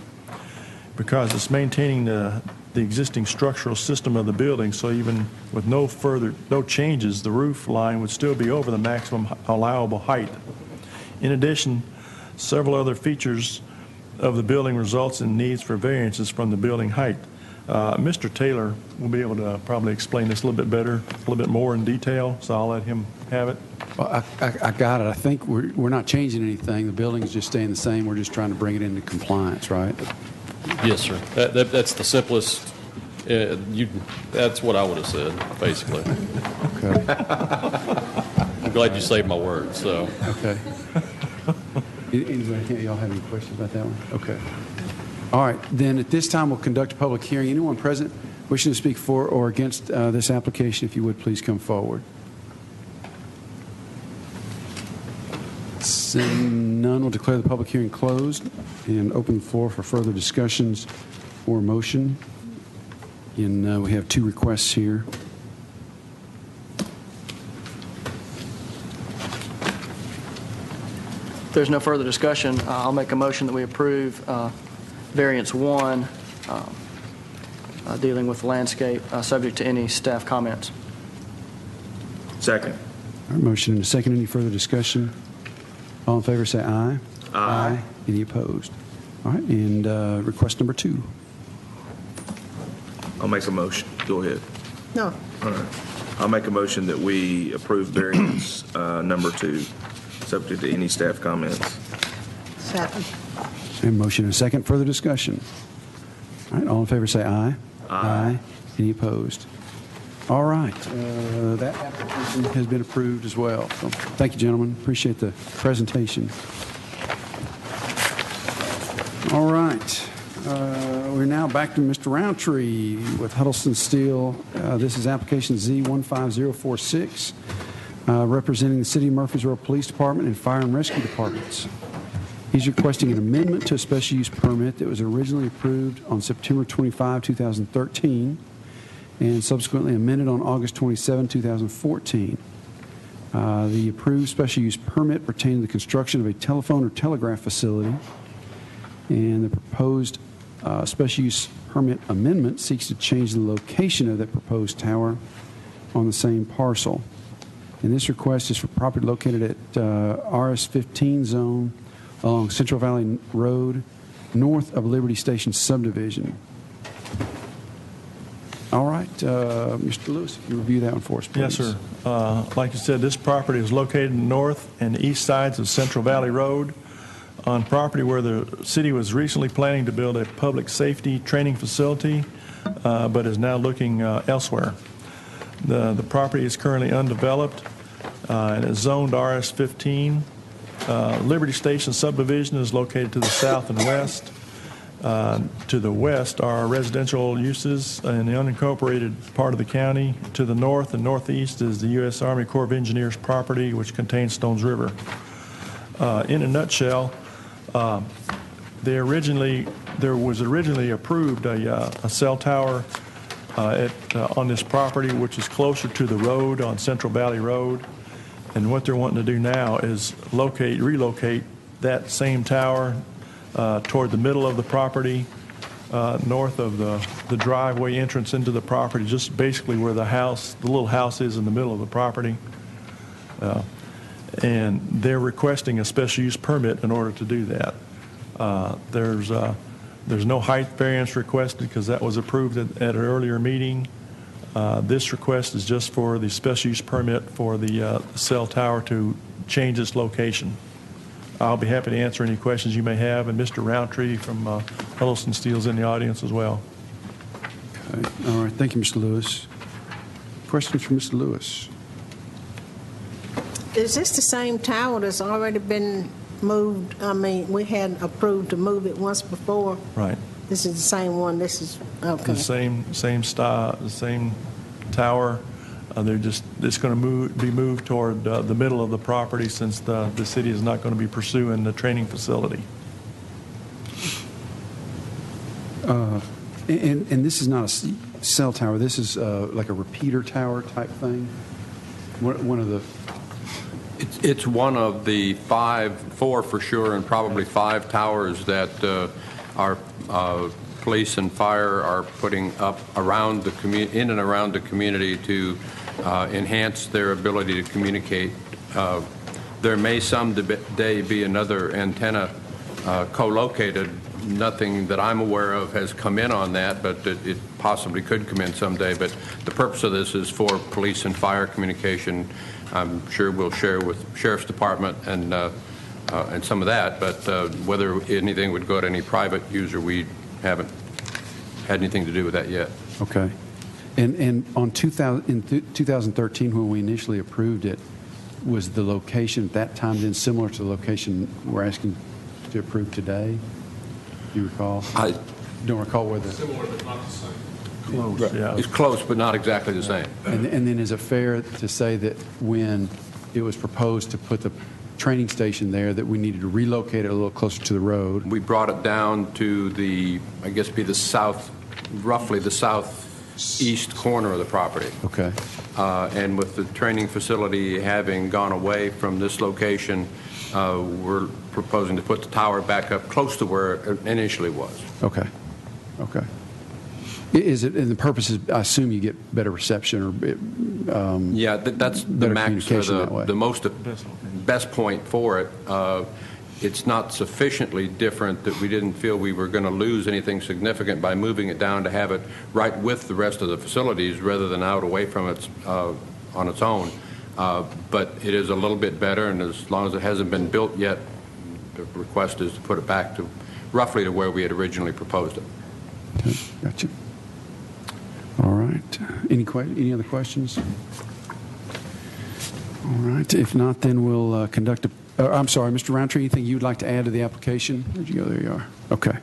because it's maintaining the existing structural system of the building, so even with no changes, the roof line would still be over the maximum allowable height. In addition, several other features of the building results in needs for variances from the building height. Mr. Taylor will be able to probably explain this a little bit better, a little bit more in detail, so I'll let him have it. Well, I got it. I think we're not changing anything. The building's just staying the same. We're just trying to bring it into compliance, right? Yes, sir. That's the simplest. That's what I would have said, basically. Okay. I'm glad you saved my words. So. Okay. Anybody, y'all have any questions about that one? Okay. All right. Then at this time, we'll conduct a public hearing. Anyone present wishing to speak for or against this application, if you would, please come forward. Seeing none, we'll declare the public hearing closed and open the floor for further discussions or motion. And we have two requests here. If there's no further discussion, I'll make a motion that we approve Variance 1, dealing with landscape, subject to any staff comments. Second. All right, motion and a second. Any further discussion? All in favor say aye. Aye. Any opposed? All right, and request number 2. I'll make a motion. Go ahead. No. All right. I'll make a motion that we approve variance number 2, subject to any staff comments. Second. And motion and a second. Further discussion? All right, all in favor say aye. Aye. Any opposed? All right, that application has been approved as well. So thank you, gentlemen. Appreciate the presentation. All right, we're now back to Mr. Roundtree with Huddleston Steel. This is application Z15046, representing the City of Murfreesboro Police Department and Fire and Rescue Departments. He's requesting an amendment to a special use permit that was originally approved on September 25, 2013, and subsequently amended on August 27, 2014. The approved special use permit pertained to the construction of a telephone or telegraph facility, and the proposed special use permit amendment seeks to change the location of that proposed tower on the same parcel. And this request is for property located at RS-15 zone along Central Valley Road, north of Liberty Station subdivision. All right, Mr. Lewis, if you review that one for us, please. Yes, sir. Like you said, this property is located north and east sides of Central Valley Road on property where the city was recently planning to build a public safety training facility, but is now looking elsewhere. The property is currently undeveloped and is zoned RS-15. Liberty Station subdivision is located to the south and west. To the west are residential uses in the unincorporated part of the county. To the north and northeast is the U.S. Army Corps of Engineers property, which contains Stones River. In a nutshell, there was originally approved a cell tower on this property, which is closer to the road on Central Valley Road. And what they're wanting to do now is relocate that same tower toward the middle of the property, north of the driveway entrance into the property, just basically where the little house is in the middle of the property. And they're requesting a special use permit in order to do that. There's no height variance requested because that was approved at an earlier meeting. This request is just for the special use permit for the cell tower to change its location. I'll be happy to answer any questions you may have, and Mr. Roundtree from Huddleston Steel's in the audience as well. Okay. All right. Thank you, Mr. Lewis. Questions from Mr. Lewis? Is this the same tower that's already been moved? I mean, we had approved to move it once before. Right. This is the same one. This is, okay. The same style, the same tower. It's going to be moved toward the middle of the property since the city is not going to be pursuing the training facility. And this is not a cell tower. This is like a repeater tower type thing. One of the. It's one of the four for sure, and probably 5 towers that our police and fire are putting up around the in and around the community to enhance their ability to communicate. There may someday be another antenna co-located. Nothing that I'm aware of has come in on that, but it possibly could come in someday. But the purpose of this is for police and fire communication. I'm sure we'll share with Sheriff's Department and some of that, but whether anything would go to any private user, we haven't had anything to do with that yet. Okay. And in 2013, when we initially approved it, was the location at that time then similar to the location we're asking to approve today? Do you recall? I don't recall where the... Similar but not the same. Close, yeah. It's close, but not exactly the same. And then is it fair to say that when it was proposed to put the training station there, that we needed to relocate it a little closer to the road? We brought it down to the, I guess, be the south, roughly the southeast corner of the property. Okay. And with the training facility having gone away from this location, we're proposing to put the tower back up close to where it initially was. Okay. Okay. Is it, and the purpose is, I assume you get better reception or yeah, that's the max, or the best point for it. It's not sufficiently different that we didn't feel we were going to lose anything significant by moving it down to have it right with the rest of the facilities rather than out away from it on its own. But it is a little bit better, and as long as it hasn't been built yet, the request is to put it back to roughly to where we had originally proposed it. Okay, gotcha. All right. Any other questions? All right. If not, then we'll conduct a. I'm sorry, Mr. Roundtree. Anything you'd like to add to the application? Where'd you go? There you are. Okay.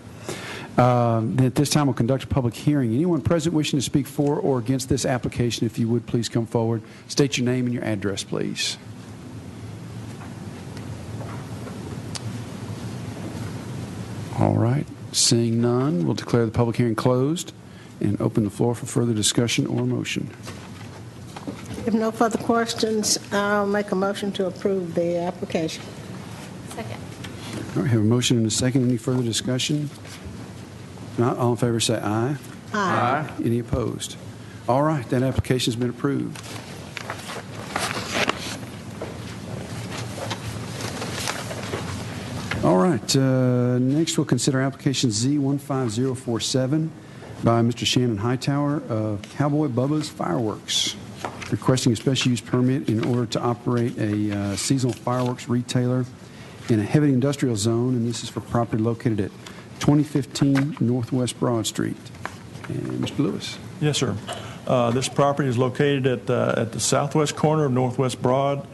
Then at this time, we'll conduct a public hearing. Anyone present wishing to speak for or against this application, if you would, please come forward. State your name and your address, please. All right. Seeing none, we'll declare the public hearing closed and open the floor for further discussion or motion. If no further questions, I'll make a motion to approve the application. Second. All right, have a motion and a second. Any further discussion? If not, all in favor say aye. Aye. Any opposed? All right, that application has been approved. All right, next we'll consider application Z15047 by Mr. Shannon Hightower of Cowboy Bubba's Fireworks, requesting a special use permit in order to operate a seasonal fireworks retailer in a heavy industrial zone, and this is for property located at 2015 Northwest Broad Street. And Mr. Lewis. Yes, sir. This property is located at the southwest corner of Northwest Broad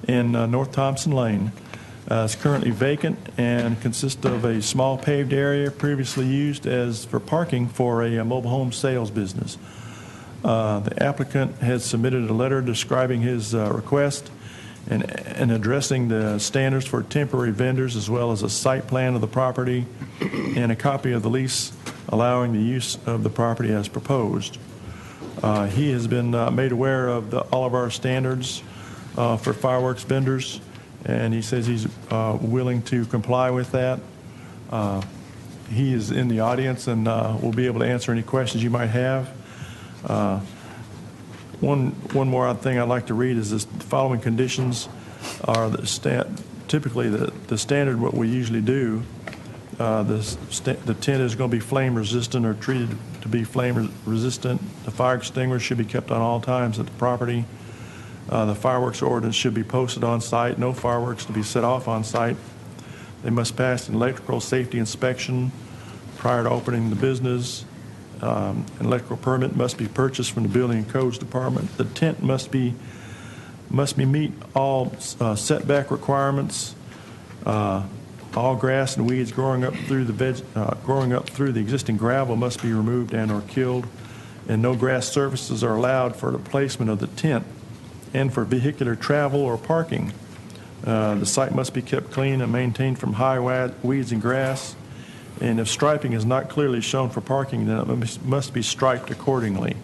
in North Thompson Lane. It's currently vacant and consists of a small paved area previously used for parking for a mobile home sales business. The applicant has submitted a letter describing his request and addressing the standards for temporary vendors, as well as a site plan of the property and a copy of the lease allowing the use of the property as proposed. He has been made aware of all of our standards for fireworks vendors, and he says he's willing to comply with that. He is in the audience and will be able to answer any questions you might have. One more thing I'd like to read is this: the following conditions are typically the standard what we usually do. The tent is going to be flame resistant or treated to be flame resistant. The fire extinguisher should be kept on all times at the property. The fireworks ordinance should be posted on site. No fireworks to be set off on site. They must pass an electrical safety inspection prior to opening the business. An electrical permit must be purchased from the Building and Codes Department. The tent must meet all setback requirements. All grass and weeds growing up through the existing gravel must be removed and/or killed, and no grass surfaces are allowed for the placement of the tent and for vehicular travel or parking. The site must be kept clean and maintained from high weeds and grass, and if striping is not clearly shown for parking, then it must be striped accordingly.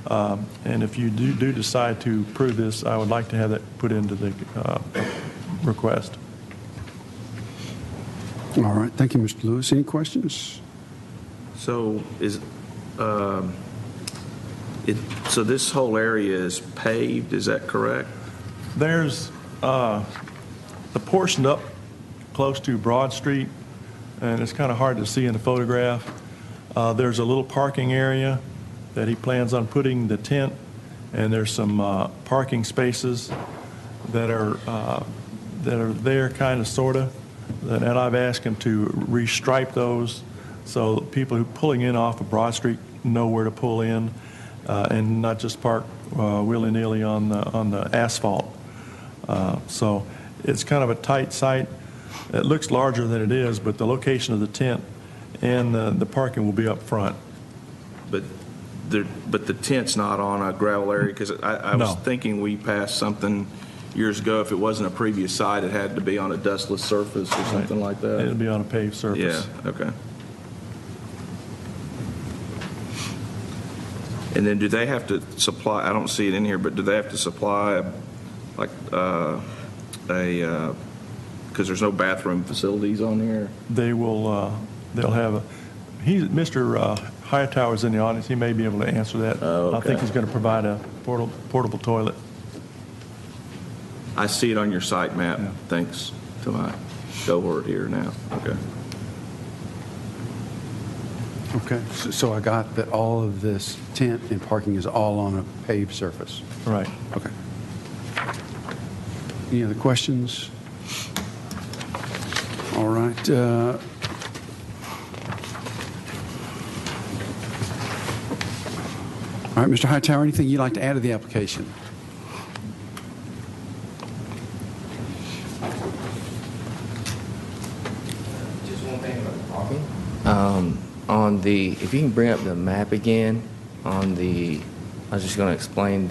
And if you do decide to approve this, I would like to have that put into the request. All right. Thank you, Mr. Lewis. Any questions? So so this whole area is paved, is that correct? There's the portion up close to Broad Street, and it's kind of hard to see in the photograph. There's a little parking area that he plans on putting the tent, and there's some parking spaces that are there, kind of, sort of. And I've asked him to restripe those so people who are pulling in off of Broad Street know where to pull in and not just park willy-nilly on the asphalt. So it's kind of a tight site. It looks larger than it is, but the location of the tent and the parking will be up front. But the tent's not on a gravel area, because I was thinking we passed something years ago. If it wasn't a previous site, it had to be on a dustless surface or something like that. It'll be on a paved surface. Yeah, okay. And then do they have to supply, I don't see it in here, but do they have to supply because there's no bathroom facilities on here? They will, they'll have Mr. Hightower's in the audience. He may be able to answer that. Oh, okay. I think he's going to provide a portable toilet. I see it on your site map, thanks to my cohort here now. Okay. Okay. So I got that all of this tent and parking is all on a paved surface. Right. Okay. Any other questions? All right. All right, Mr. Hightower, anything you'd like to add to the application? Just one thing about the parking. If you can bring up the map again, I was just going to explain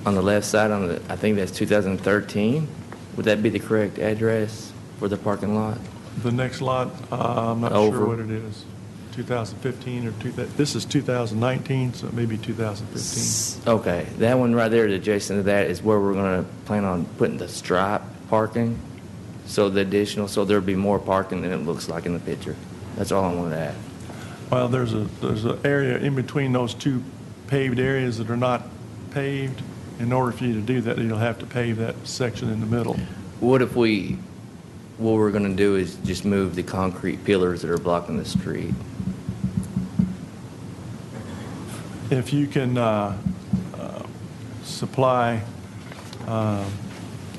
on the left side, I think that's 2013. Would that be the correct address for the parking lot? The next lot, I'm not sure what it is. 2015 or this is 2019, so maybe 2015. Okay, that one right there adjacent to that is where we're going to plan on putting the stripe parking. So there'll be more parking than it looks like in the picture. That's all I wanted to add. Well, there's an area in between those two paved areas that are not paved. In order for you to do that, you'll have to pave that section in the middle. What we're going to do is just move the concrete pillars that are blocking the street? If you can supply,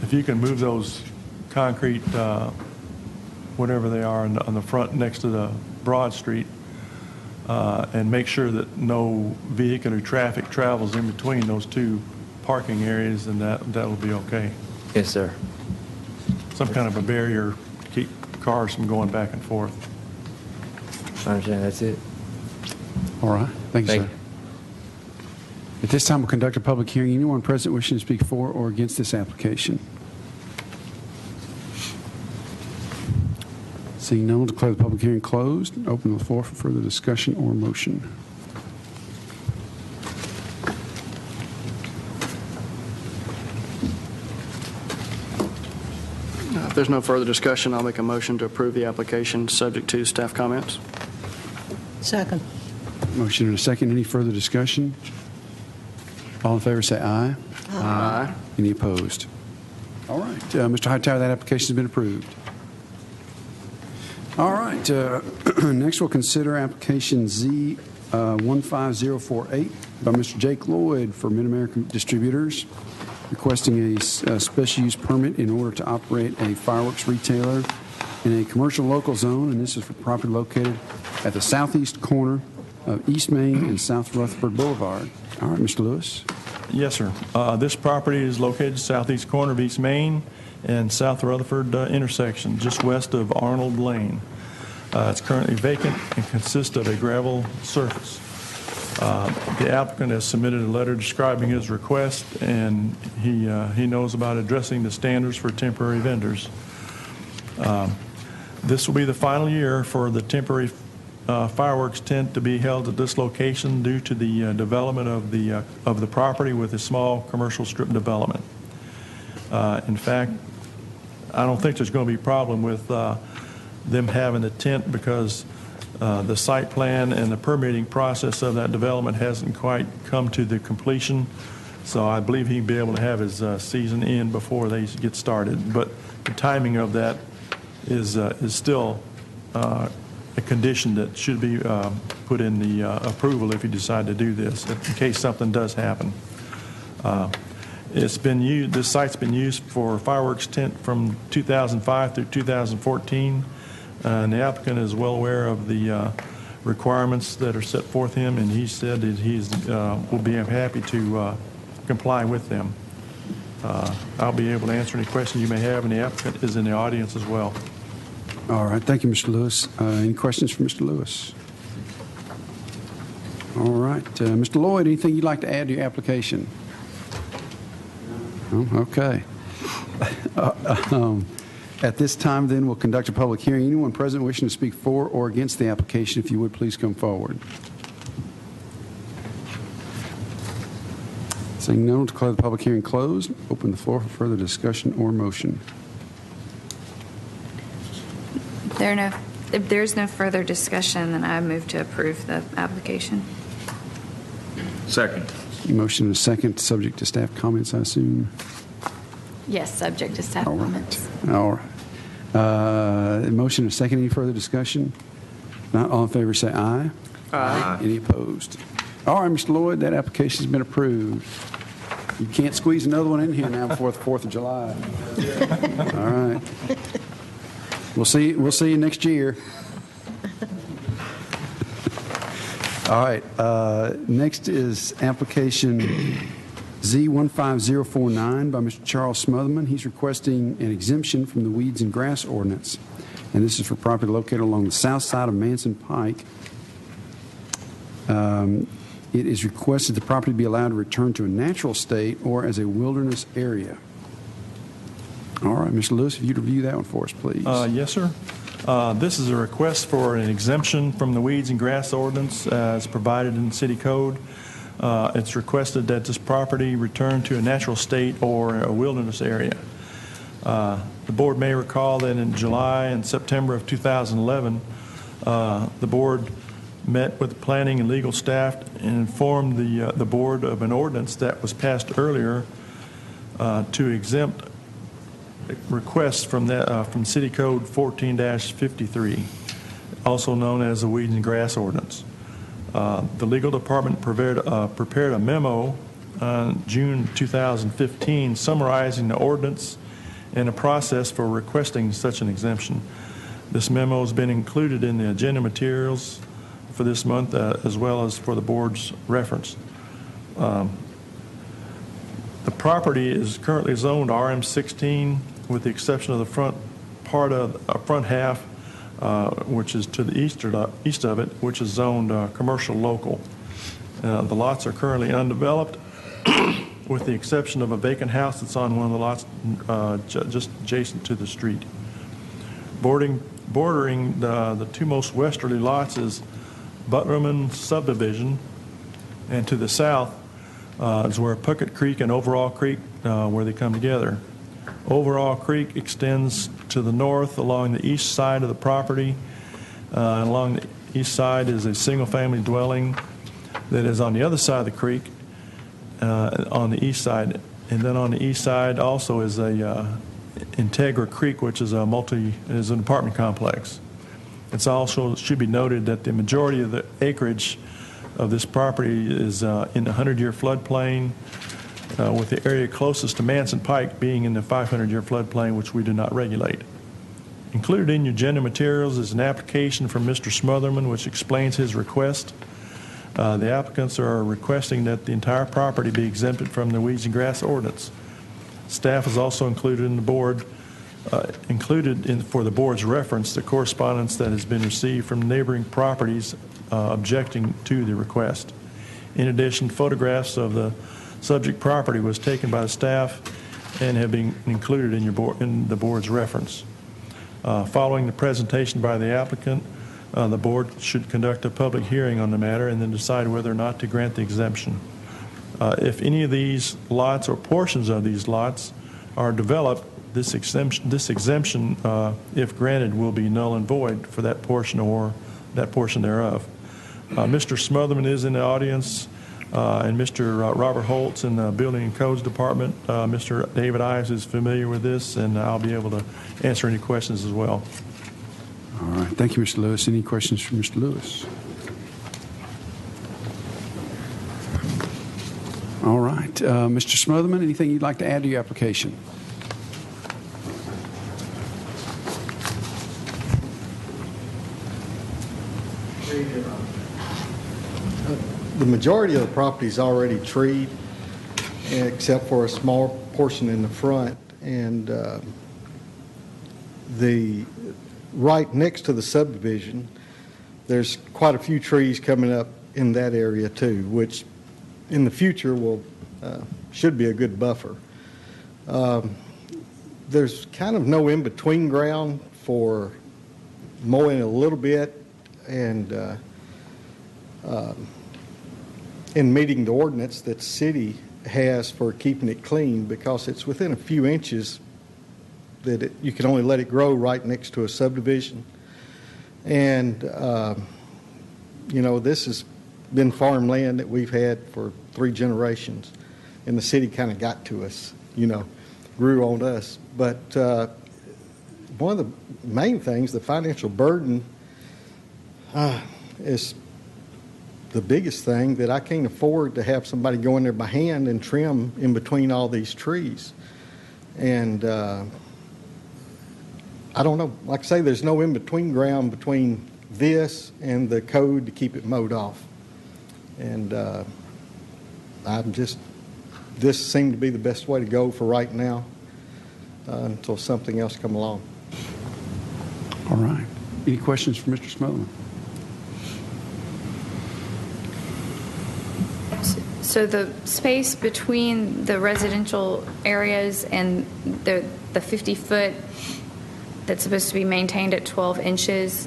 if you can move those concrete, whatever they are, on the front next to the Broad Street, and make sure that no vehicular traffic travels in between those two parking areas, and that will be okay. Yes, sir. Some kind of a barrier to keep cars from going back and forth. I understand. That's it. All right. Thank you, sir. At this time, we'll conduct a public hearing. Anyone present wishing to speak for or against this application? Seeing no one, declare the public hearing closed and open the floor for further discussion or motion. If there's no further discussion, I'll make a motion to approve the application, subject to staff comments. Second. Motion and a second. Any further discussion? All in favor say aye. Aye. Any opposed? All right. Mr. Hightower, that application has been approved. All right. Next, we'll consider application Z 15048 by Mr. Jake Lloyd for Mid-American Distributors, requesting a special use permit in order to operate a fireworks retailer in a commercial local zone, and this is for property located at the southeast corner of East Main and South Rutherford Boulevard. All right, Mr. Lewis. Yes, sir. This property is located southeast corner of East Main and South Rutherford intersection, just west of Arnold Lane. It's currently vacant and consists of a gravel surface. The applicant has submitted a letter describing his request, and he knows about addressing the standards for temporary vendors. This will be the final year for the temporary fireworks tent to be held at this location due to the development of the property with a small commercial strip development. In fact, I don't think there's going to be a problem with them having a tent because the site plan and the permitting process of that development hasn't quite come to the completion. So I believe he'll be able to have his season in before they get started. But the timing of that is still a condition that should be put in the approval if you decide to do this, in case something does happen. It's been used. This site's been used for fireworks tent from 2005 through 2014, and the applicant is well aware of the requirements that are set forth him, and he said that he will be happy to comply with them. I'll be able to answer any questions you may have, and the applicant is in the audience as well. All right. Thank you, Mr. Lewis. Any questions for Mr. Lewis? All right. Mr. Lloyd, anything you'd like to add to your application? Oh, okay. At this time, then, we'll conduct a public hearing. Anyone present wishing to speak for or against the application, if you would, please come forward. Seeing none, we'll declare the public hearing closed. Open the floor for further discussion or motion. If there's no further discussion, then I move to approve the application. Second. Motion and a second, subject to staff comments, I assume. Yes, subject to staff comments. All right. Motion and a second. Any further discussion? Not all in favor, say aye. Aye. Any opposed? All right, Mr. Lloyd, that application has been approved. You can't squeeze another one in here now before the 4th of July. All right. We'll see you next year. All right. Next is application Z15049 by Mr. Charles Smotherman. He's requesting an exemption from the Weeds and Grass Ordinance, and this is for property located along the south side of Manson Pike. It is requested the property be allowed to return to a natural state or as a wilderness area. All right, Mr. Lewis, if you'd review that one for us, please. Yes, sir. This is a request for an exemption from the Weeds and Grass Ordinance as provided in the City Code. It's requested that this property return to a natural state or a wilderness area. The board may recall that in July and September of 2011, the board met with the planning and legal staff and informed the board of an ordinance that was passed earlier to exempt requests from City Code 14-53, also known as the Weeds and Grass Ordinance. The legal department prepared a memo on June 2015 summarizing the ordinance and the process for requesting such an exemption. This memo has been included in the agenda materials for this month as well as for the board's reference. The property is currently zoned RM16 with the exception of the front half, which is to the east of it, which is zoned commercial local. The lots are currently undeveloped with the exception of a vacant house that's on one of the lots just adjacent to the street. Bordering the two most westerly lots is Butlerman subdivision, and to the south is where Puckett Creek and Overall Creek where they come together. Overall Creek extends to the north along the east side of the property. And along the east side is a single-family dwelling that is on the other side of the creek, on the east side. And then on the east side also is a Integra Creek, which is an apartment complex. It's also should be noted that the majority of the acreage of this property is in the 100-year floodplain, with the area closest to Manson Pike being in the 500-year floodplain, which we do not regulate. Included in your agenda materials is an application from Mr. Smotherman, which explains his request. The applicants are requesting that the entire property be exempted from the weeds and grass ordinance. Staff has also included in the board, for the board's reference, the correspondence that has been received from neighboring properties objecting to the request. In addition, photographs of the subject property was taken by the staff and have been included in the board's reference. Following the presentation by the applicant, the board should conduct a public hearing on the matter and then decide whether or not to grant the exemption. If any of these lots or portions of these lots are developed, this exemption, if granted, will be null and void for that portion or that portion thereof. Mr. Smotherman is in the audience, and Mr. Robert Holtz in the Building and Codes Department. Mr. David Ives is familiar with this, and I'll be able to answer any questions as well. All right. Thank you, Mr. Lewis. Any questions for Mr. Lewis? All right. Mr. Smotherman, anything you'd like to add to your application? The majority of the property is already treed, except for a small portion in the front. And right next to the subdivision, there's quite a few trees coming up in that area too, which in the future should be a good buffer. There's kind of no in-between ground for mowing a little bit and in meeting the ordinance that the city has for keeping it clean, because it's within a few inches that you can only let it grow right next to a subdivision. And, this has been farmland that we've had for 3 generations, and the city kind of got to us, grew on us. But one of the main things, the financial burden, is the biggest thing, that I can't afford to have somebody go in there by hand and trim in between all these trees. And I don't know, like I say, there's no in-between ground between this and the code to keep it mowed off. And this seemed to be the best way to go for right now until something else come along. All right. Any questions for Mr. Smotherman? So the space between the residential areas and the 50-foot that's supposed to be maintained at 12 inches,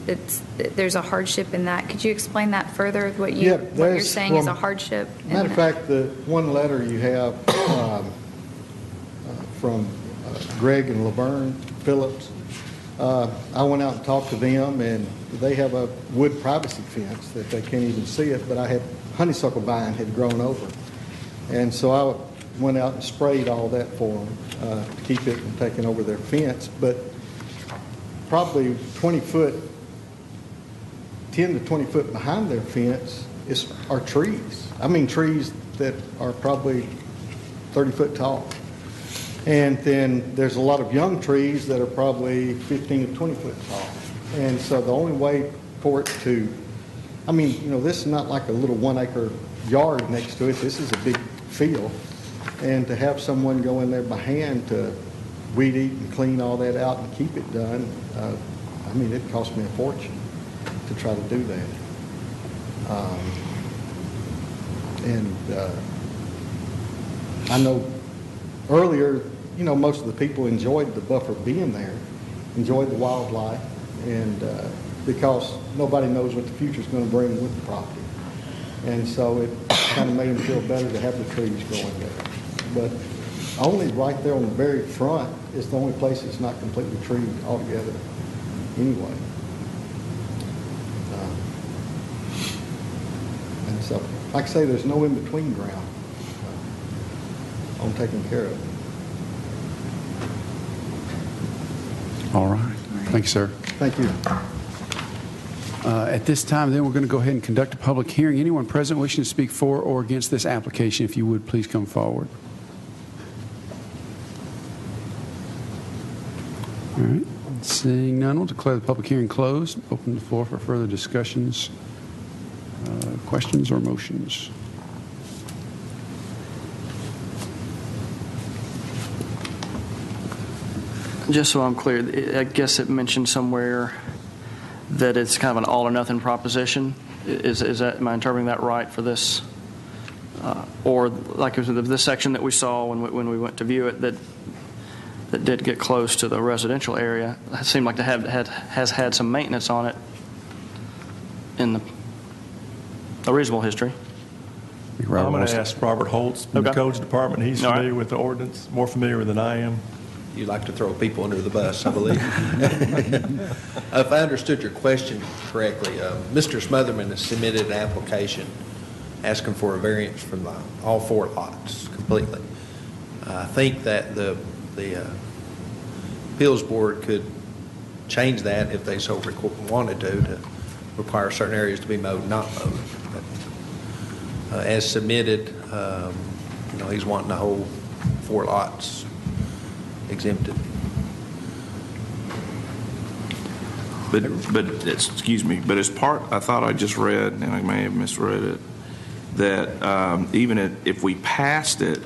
there's a hardship in that. Could you explain that further, what you're saying is a hardship? Matter of fact, the one letter you have from Greg and Laverne Phillips, I went out and talked to them, and they have a wood privacy fence that they can't even see it, but I had honeysuckle vine had grown over. And so I went out and sprayed all that for them to keep it from taking over their fence. But probably 10 to 20 foot behind their fence are trees. I mean, trees that are probably 30 foot tall. And then there's a lot of young trees that are probably 15 to 20 foot tall. And so the only way for it to, this is not like a little 1 acre yard next to it. This is a big field. And to have someone go in there by hand to weed eat and clean all that out and keep it done, it cost me a fortune to try to do that. I know earlier, most of the people enjoyed the buffer being there, enjoyed the wildlife, and because nobody knows what the future's going to bring with the property. And so it kind of made them feel better to have the trees growing there. But only right there on the very front is the only place that's not completely treed altogether anyway. And so, like I say, there's no in-between ground on taking care of it. All right. Thank you, sir. Thank you. At this time, then, we're going to go ahead and conduct a public hearing. Anyone present wishing to speak for or against this application, if you would, please come forward. All right. Seeing none, we'll declare the public hearing closed. Open the floor for further discussions, questions, or motions. Just so I'm clear, I guess it mentioned somewhere that it's kind of an all or nothing proposition. Is that, am I interpreting that right for this? Or like this section that we saw when we went to view it that did get close to the residential area, it seemed like to has had some maintenance on it in a reasonable history. I'm going to ask Robert Holtz from the Codes Department. He's familiar with the ordinance, more familiar than I am. You like to throw people under the bus, I believe. If I understood your question correctly, Mr. Smotherman has submitted an application asking for a variance from all 4 lots completely. I think that the appeals board could change that if they so wanted to require certain areas to be mowed and not mowed. But, as submitted, he's wanting the whole 4 lots exempted. But excuse me, but as part, I thought I just read, and I may have misread it, that even if we passed it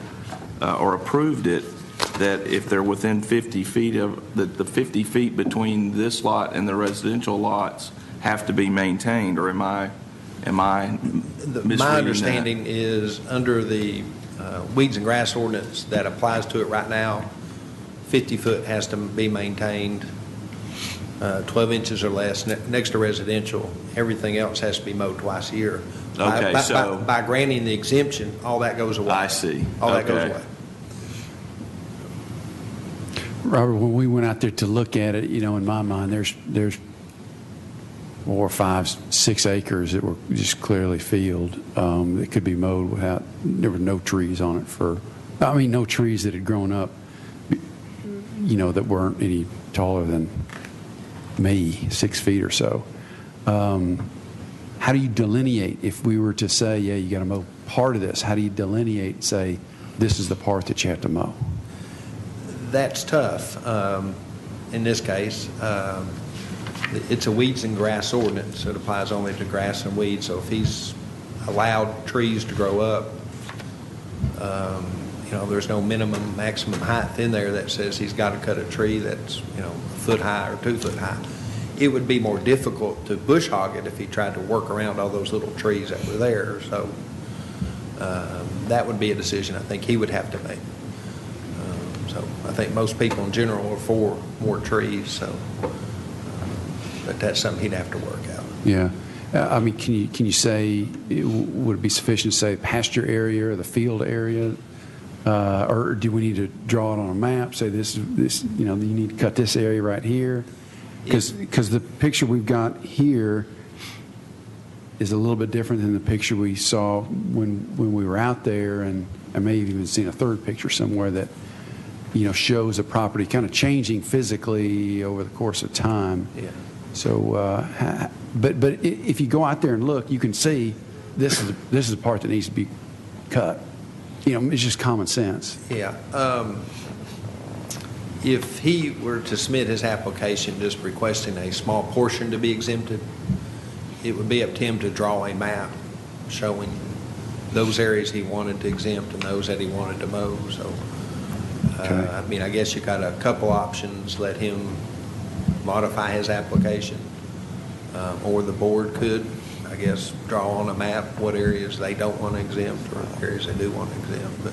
or approved it, that if they're within 50 feet of the 50 feet between this lot and the residential lots have to be maintained, or am I misreading My understanding is under the weeds and grass ordinance that applies to it right now, 50 foot has to be maintained, 12 inches or less next to residential. Everything else has to be mowed twice a year. Okay, by granting the exemption, all that goes away. I see. All that goes away. Robert, when we went out there to look at it, in my mind, there's 4, 5, 6 acres that were just clearly field that could be mowed without, there were no trees on it no trees that had grown up, that weren't any taller than me, 6 feet or so. How do you delineate, if we were to say, yeah, you got to mow part of this, how do you delineate, say, this is the part that you have to mow? That's tough. In this case, it's a weeds and grass ordinance. It applies only to grass and weeds. So if he's allowed trees to grow up, there's no minimum, maximum height in there that says he's got to cut a tree that's, a foot high or 2 foot high. It would be more difficult to bush hog it if he tried to work around all those little trees that were there. So that would be a decision I think he would have to make. So I think most people in general are for more trees. So, but that's something he'd have to work out. Yeah. Can you say, would it be sufficient to say pasture area or the field area? Or do we need to draw it on a map, say this, you need to cut this area right here? Because the picture we've got here is a little bit different than the picture we saw when we were out there, and I may have even seen a third picture somewhere that, shows a property kind of changing physically over the course of time. Yeah. So, but if you go out there and look, you can see this is the part that needs to be cut. It's just common sense. Yeah. If he were to submit his application just requesting a small portion to be exempted, it would be up to him to draw a map showing those areas he wanted to exempt and those that he wanted to mow. So, I guess you got a couple options. Let him modify his application, or the board could, I guess, draw on a map what areas they don't want to exempt or areas they do want to exempt.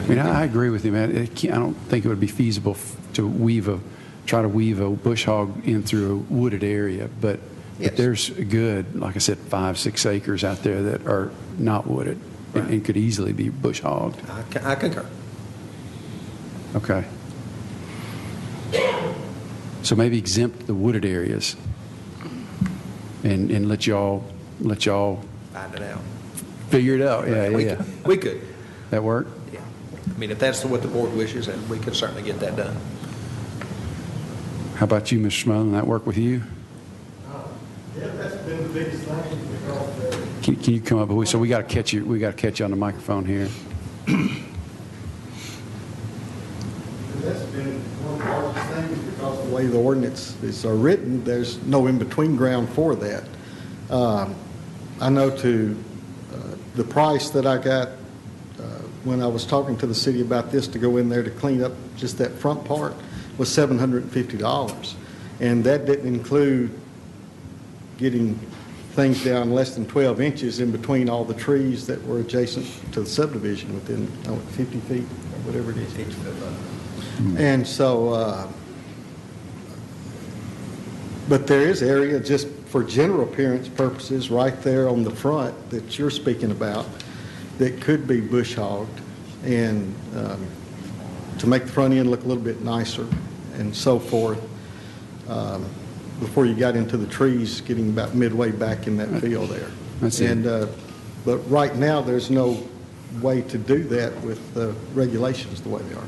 But I agree with him. I don't think it would be feasible to try to weave a bush hog in through a wooded area, but there's a good, like I said, 5, 6 acres out there that are not wooded and could easily be bush hogged. I concur. Okay. So maybe exempt the wooded areas and let y'all Find it out. figure it out. Yeah, yeah. We could. That work? Yeah. I mean, if that's what the board wishes, then we could certainly get that done. How about you, Mr. Smotherman? That work with you? Yeah, that's been the biggest thing because Can you come up? So we got to catch you. We got to catch you on the microphone here. that's been one of the largest things because the way the ordinances are written, there's no in-between ground for that. I know the price that I got when I was talking to the city about this to go in there to clean up just that front part was $750. And that didn't include getting things down less than 12 inches in between all the trees that were adjacent to the subdivision within 50 feet or whatever it is. And so, but there is area just for general appearance purposes right there on the front that you're speaking about that could be bush hogged and to make the front end look a little bit nicer and so forth before you got into the trees getting about midway back in that field there. But right now there's no way to do that with the regulations the way they are.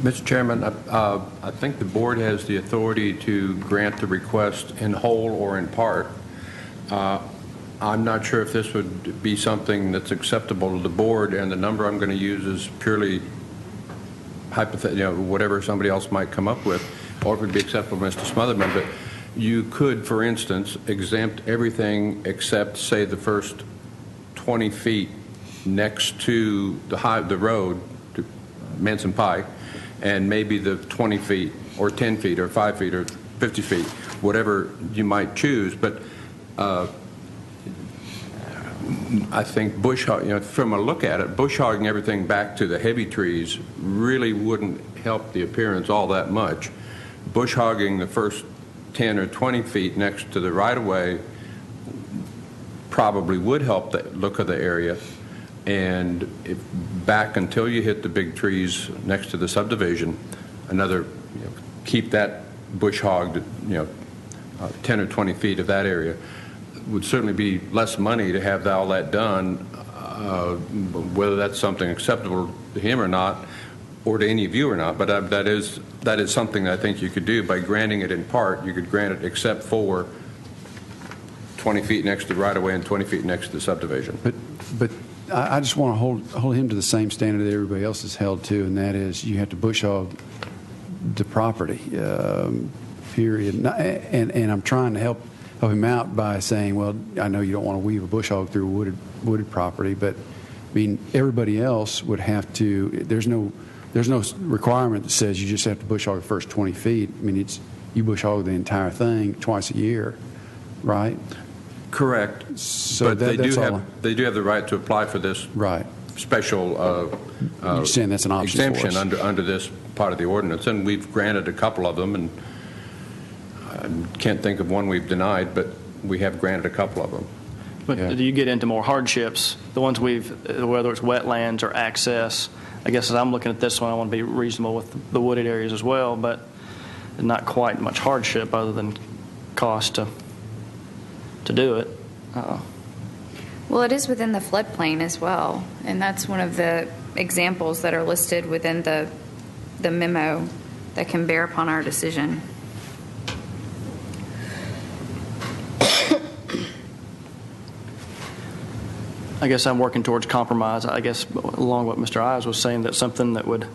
Mr. Chairman, I think the board has the authority to grant the request in whole or in part. I'm not sure if this would be something that's acceptable to the board, and the number I'm going to use is purely hypothetical, whatever somebody else might come up with, or if it would be acceptable to Mr. Smotherman. But you could, for instance, exempt everything except, say, the first 20 feet next to the road, to Manson Pike, and maybe the 20 feet or 10 feet or 5 feet or 50 feet, whatever you might choose. But I think bush hog, from a look at it, bush hogging everything back to the heavy trees really wouldn't help the appearance all that much. Bush hogging the first 10 or 20 feet next to the right-of-way probably would help the look of the area. And back until you hit the big trees next to the subdivision, keep that bush hogged, 10 or 20 feet of that area. Would certainly be less money to have all that done, whether that's something acceptable to him or not, or to any of you or not. But that is something that I think you could do by granting it in part. You could grant it except for 20 feet next to the right-of-way and 20 feet next to the subdivision. But I just want to hold him to the same standard that everybody else is held to, and that is you have to bush hog the property, period. And I'm trying to help him out by saying, well, I know you don't want to weave a bush hog through a wooded property, but I mean everybody else would have to. There's no requirement that says you just have to bush hog the first 20 feet. I mean you bush hog the entire thing twice a year, right? Correct. So but they do have the right to apply for this special you're saying that's an option exemption for us. under this part of the ordinance, and we've granted a couple of them, and I can't think of one we've denied, but we have granted a couple of them. But do you get into more hardships, the ones whether it's wetlands or access? I guess as I'm looking at this one, I want to be reasonable with the wooded areas as well, but not quite much hardship other than cost to do it. Well, it is within the floodplain as well, and that's one of the examples that are listed within the memo that can bear upon our decision. I guess I'm working towards compromise. I guess along what Mr. Ives was saying, that's something that would,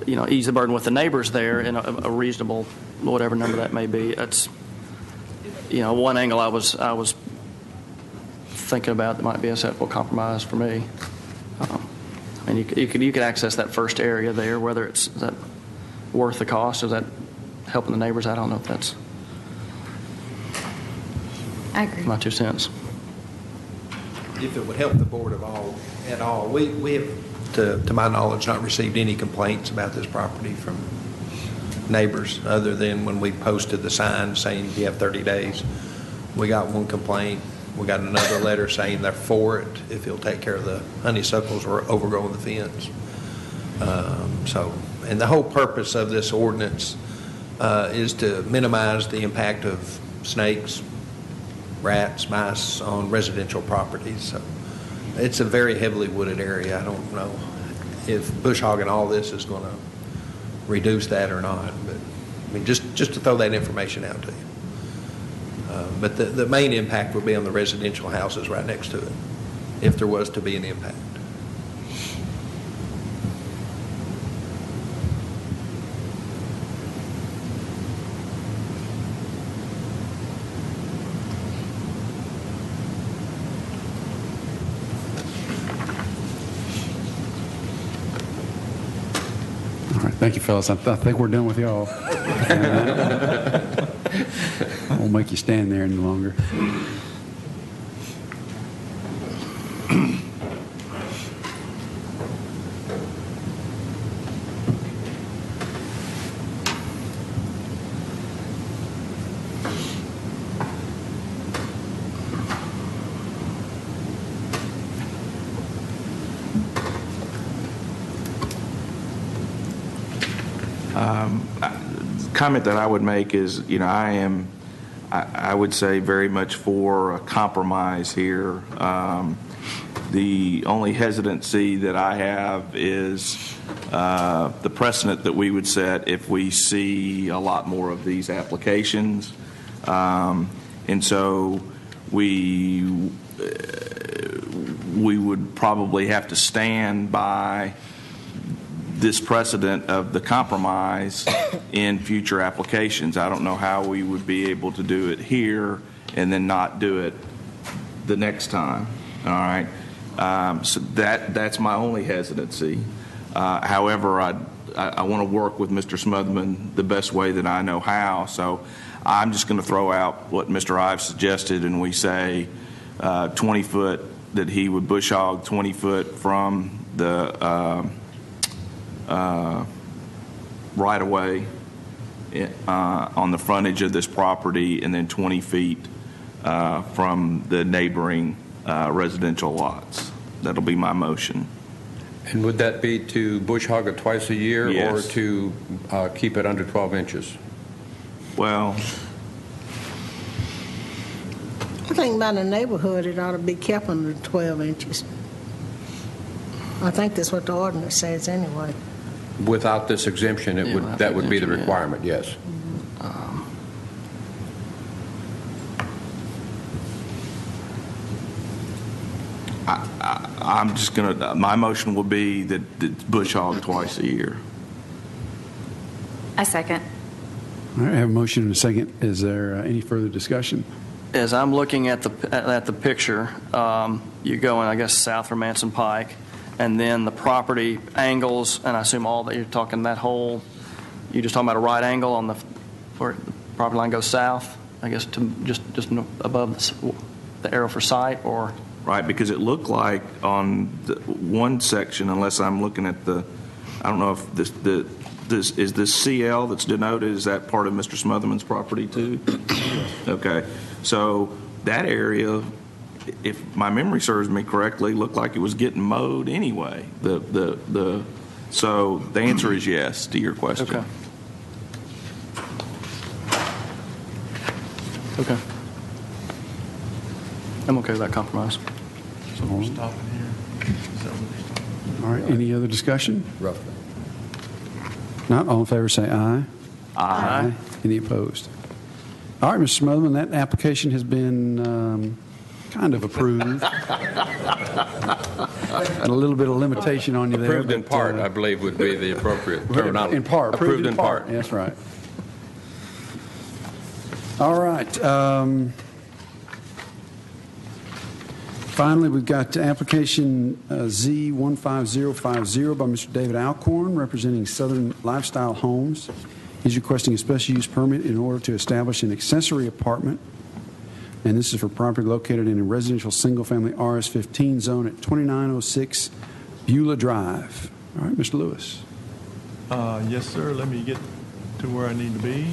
ease the burden with the neighbors there in a reasonable, whatever number that may be. That's, one angle I was thinking about that might be a acceptable compromise for me. And you could access that first area there, whether is that worth the cost? Is that helping the neighbors? I don't know if that's. I agree. My 2 cents. If it would help the board at all, we have, to my knowledge, not received any complaints about this property from neighbors other than when we posted the sign saying you have 30 days. We got one complaint. We got another letter saying they're for it if he'll take care of the honeysuckles or overgrowing the fence. And the whole purpose of this ordinance is to minimize the impact of snakes, rats, mice on residential properties. So it's a very heavily wooded area. I don't know if bush hogging all this is going to reduce that or not, but I mean, just to throw that information out to you. But the main impact would be on the residential houses right next to it, if there was to be an impact. All right, thank you, fellas. I think we're done with y'all. I won't make you stand there any longer. Comment that I would make is, I would say very much for a compromise here. The only hesitancy that I have is the precedent that we would set if we see a lot more of these applications. And so we would probably have to stand by this precedent of the compromise in future applications. I don't know how we would be able to do it here and then not do it the next time. All right. So that's my only hesitancy. However, I want to work with Mr. Smotherman the best way that I know how. So I'm just going to throw out what Mr. Ives suggested, and we say 20 foot, that he would bush hog 20 foot from the right of way on the frontage of this property, and then 20 feet from the neighboring residential lots. That'll be my motion. And would that be to bush hog it twice a year? Yes. Or to keep it under 12 inches? Well, I think by the neighborhood, it ought to be kept under 12 inches. I think that's what the ordinance says anyway. Without this exemption, that would be the requirement, yes. I'm just going to, my motion will be that it's bush hog twice a year. I second. All right, I have a motion and a second. Is there any further discussion? As I'm looking at the picture, you're going, I guess, south from Manson Pike, and then the property angles, and I assume all that you're talking that whole, you're just talking about a right angle on where the property line goes south, I guess, to just above the arrow for sight, or? Right, because it looked like on the one section, unless I'm looking at I don't know if this is this CL that's denoted, is that part of Mr. Smotherman's property too? Okay, so that area, if my memory serves me correctly, looked like it was getting mowed anyway. So the answer is yes to your question. Okay. Okay. I'm okay with that compromise. So we're stopping here. All right, any other discussion? Roughly. Not all in favor, say aye. Aye. Any opposed? All right, Mr. Smotherman, that application has been kind of approved. A little bit of limitation on you there. Approved in part, I believe, would be the appropriate terminology. In part. Approved in part. That's right. All right. Finally, we've got application Z15050 by Mr. David Alcorn, representing Southern Lifestyle Homes. He's requesting a special use permit in order to establish an accessory apartment, and this is for property located in a residential single-family RS-15 zone at 2906 Beulah Drive. All right, Mr. Lewis. Yes, sir. Let me get to where I need to be.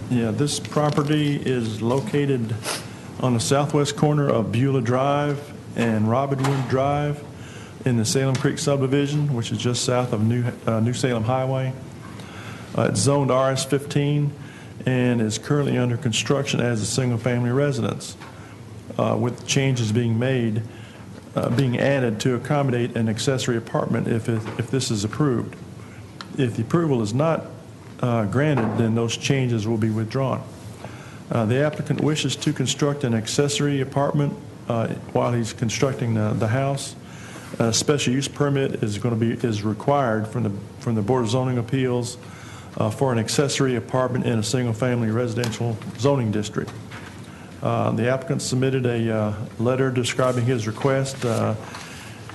Yeah, this property is located on the southwest corner of Beulah Drive and Robinwood Drive in the Salem Creek subdivision, which is just south of New Salem Highway. It's zoned RS-15 and is currently under construction as a single-family residence, with changes being added to accommodate an accessory apartment if this is approved. If the approval is not granted, then those changes will be withdrawn. The applicant wishes to construct an accessory apartment while he's constructing the house. A special use permit is required from the Board of Zoning Appeals for an accessory apartment in a single-family residential zoning district. The applicant submitted a letter describing his request,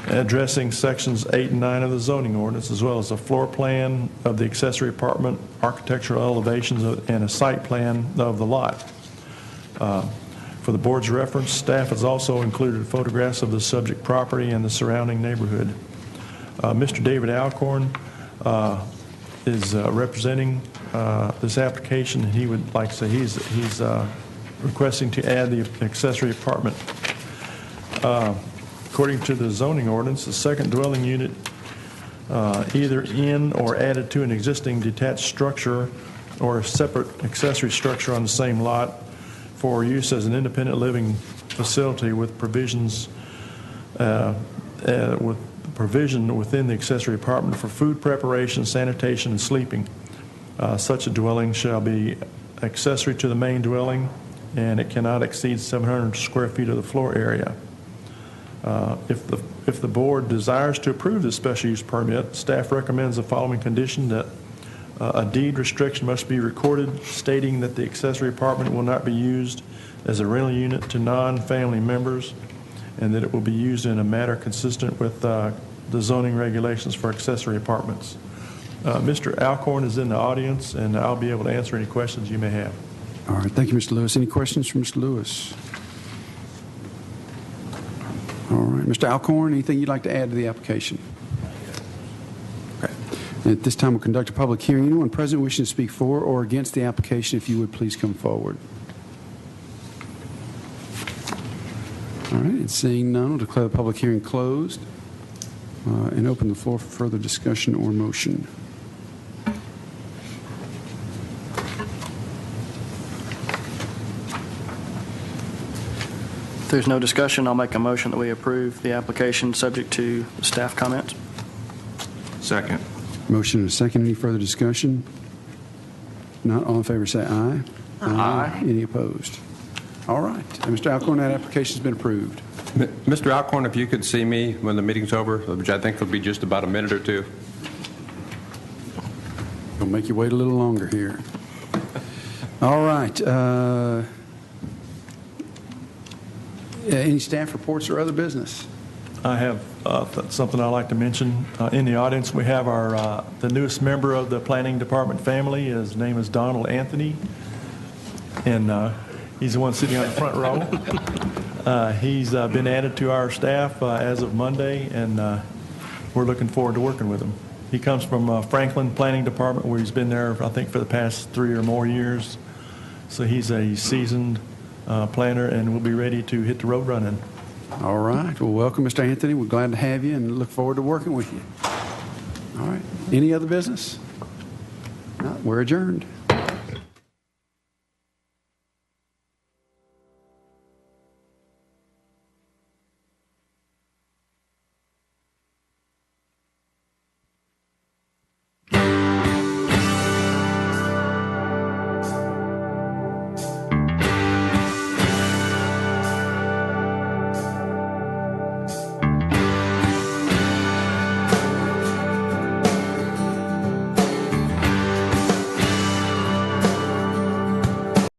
addressing sections 8 and 9 of the zoning ordinance, as well as a floor plan of the accessory apartment, architectural elevations, and a site plan of the lot. For the board's reference, staff has also included photographs of the subject property and the surrounding neighborhood. Mr. David Alcorn is representing this application, and he would like to say he's requesting to add the accessory apartment. According to the zoning ordinance, the second dwelling unit either in or added to an existing detached structure or a separate accessory structure on the same lot for use as an independent living facility with provision within the accessory apartment for food preparation, sanitation, and sleeping. Such a dwelling shall be accessory to the main dwelling, and it cannot exceed 700 square feet of the floor area. If the board desires to approve this special use permit, staff recommends the following condition: that a deed restriction must be recorded stating that the accessory apartment will not be used as a rental unit to non-family members, and that it will be used in a manner consistent with the zoning regulations for accessory apartments. Mr. Alcorn is in the audience, and I'll be able to answer any questions you may have. All right. Thank you, Mr. Lewis. Any questions from Mr. Lewis? All right. Mr. Alcorn, anything you'd like to add to the application? Okay. At this time, we'll conduct a public hearing. Anyone present wishing to speak for or against the application, if you would please come forward. All right. And seeing none, we'll declare the public hearing closed and open the floor for further discussion or motion. If there's no discussion, I'll make a motion that we approve the application subject to staff comments. Second. Motion and a second. Any further discussion? Not all in favor, say aye. Aye. Any opposed? All right. Mr. Alcorn, that application has been approved. Mr. Alcorn, if you could see me when the meeting's over, which I think will be just about a minute or two. We'll make you wait a little longer here. All right. Any staff reports or other business? I have something I'd like to mention. In the audience, we have the newest member of the planning department family. His name is Donald Anthony, and he's the one sitting on the front row. He's been added to our staff as of Monday, and we're looking forward to working with him. He comes from Franklin Planning Department, where he's been there, I think, for the past 3 or more years. So he's a seasoned planner, and we'll be ready to hit the road running. All right. Well, welcome, Mr. Anthony. We're glad to have you and look forward to working with you. All right. Any other business? No, we're adjourned.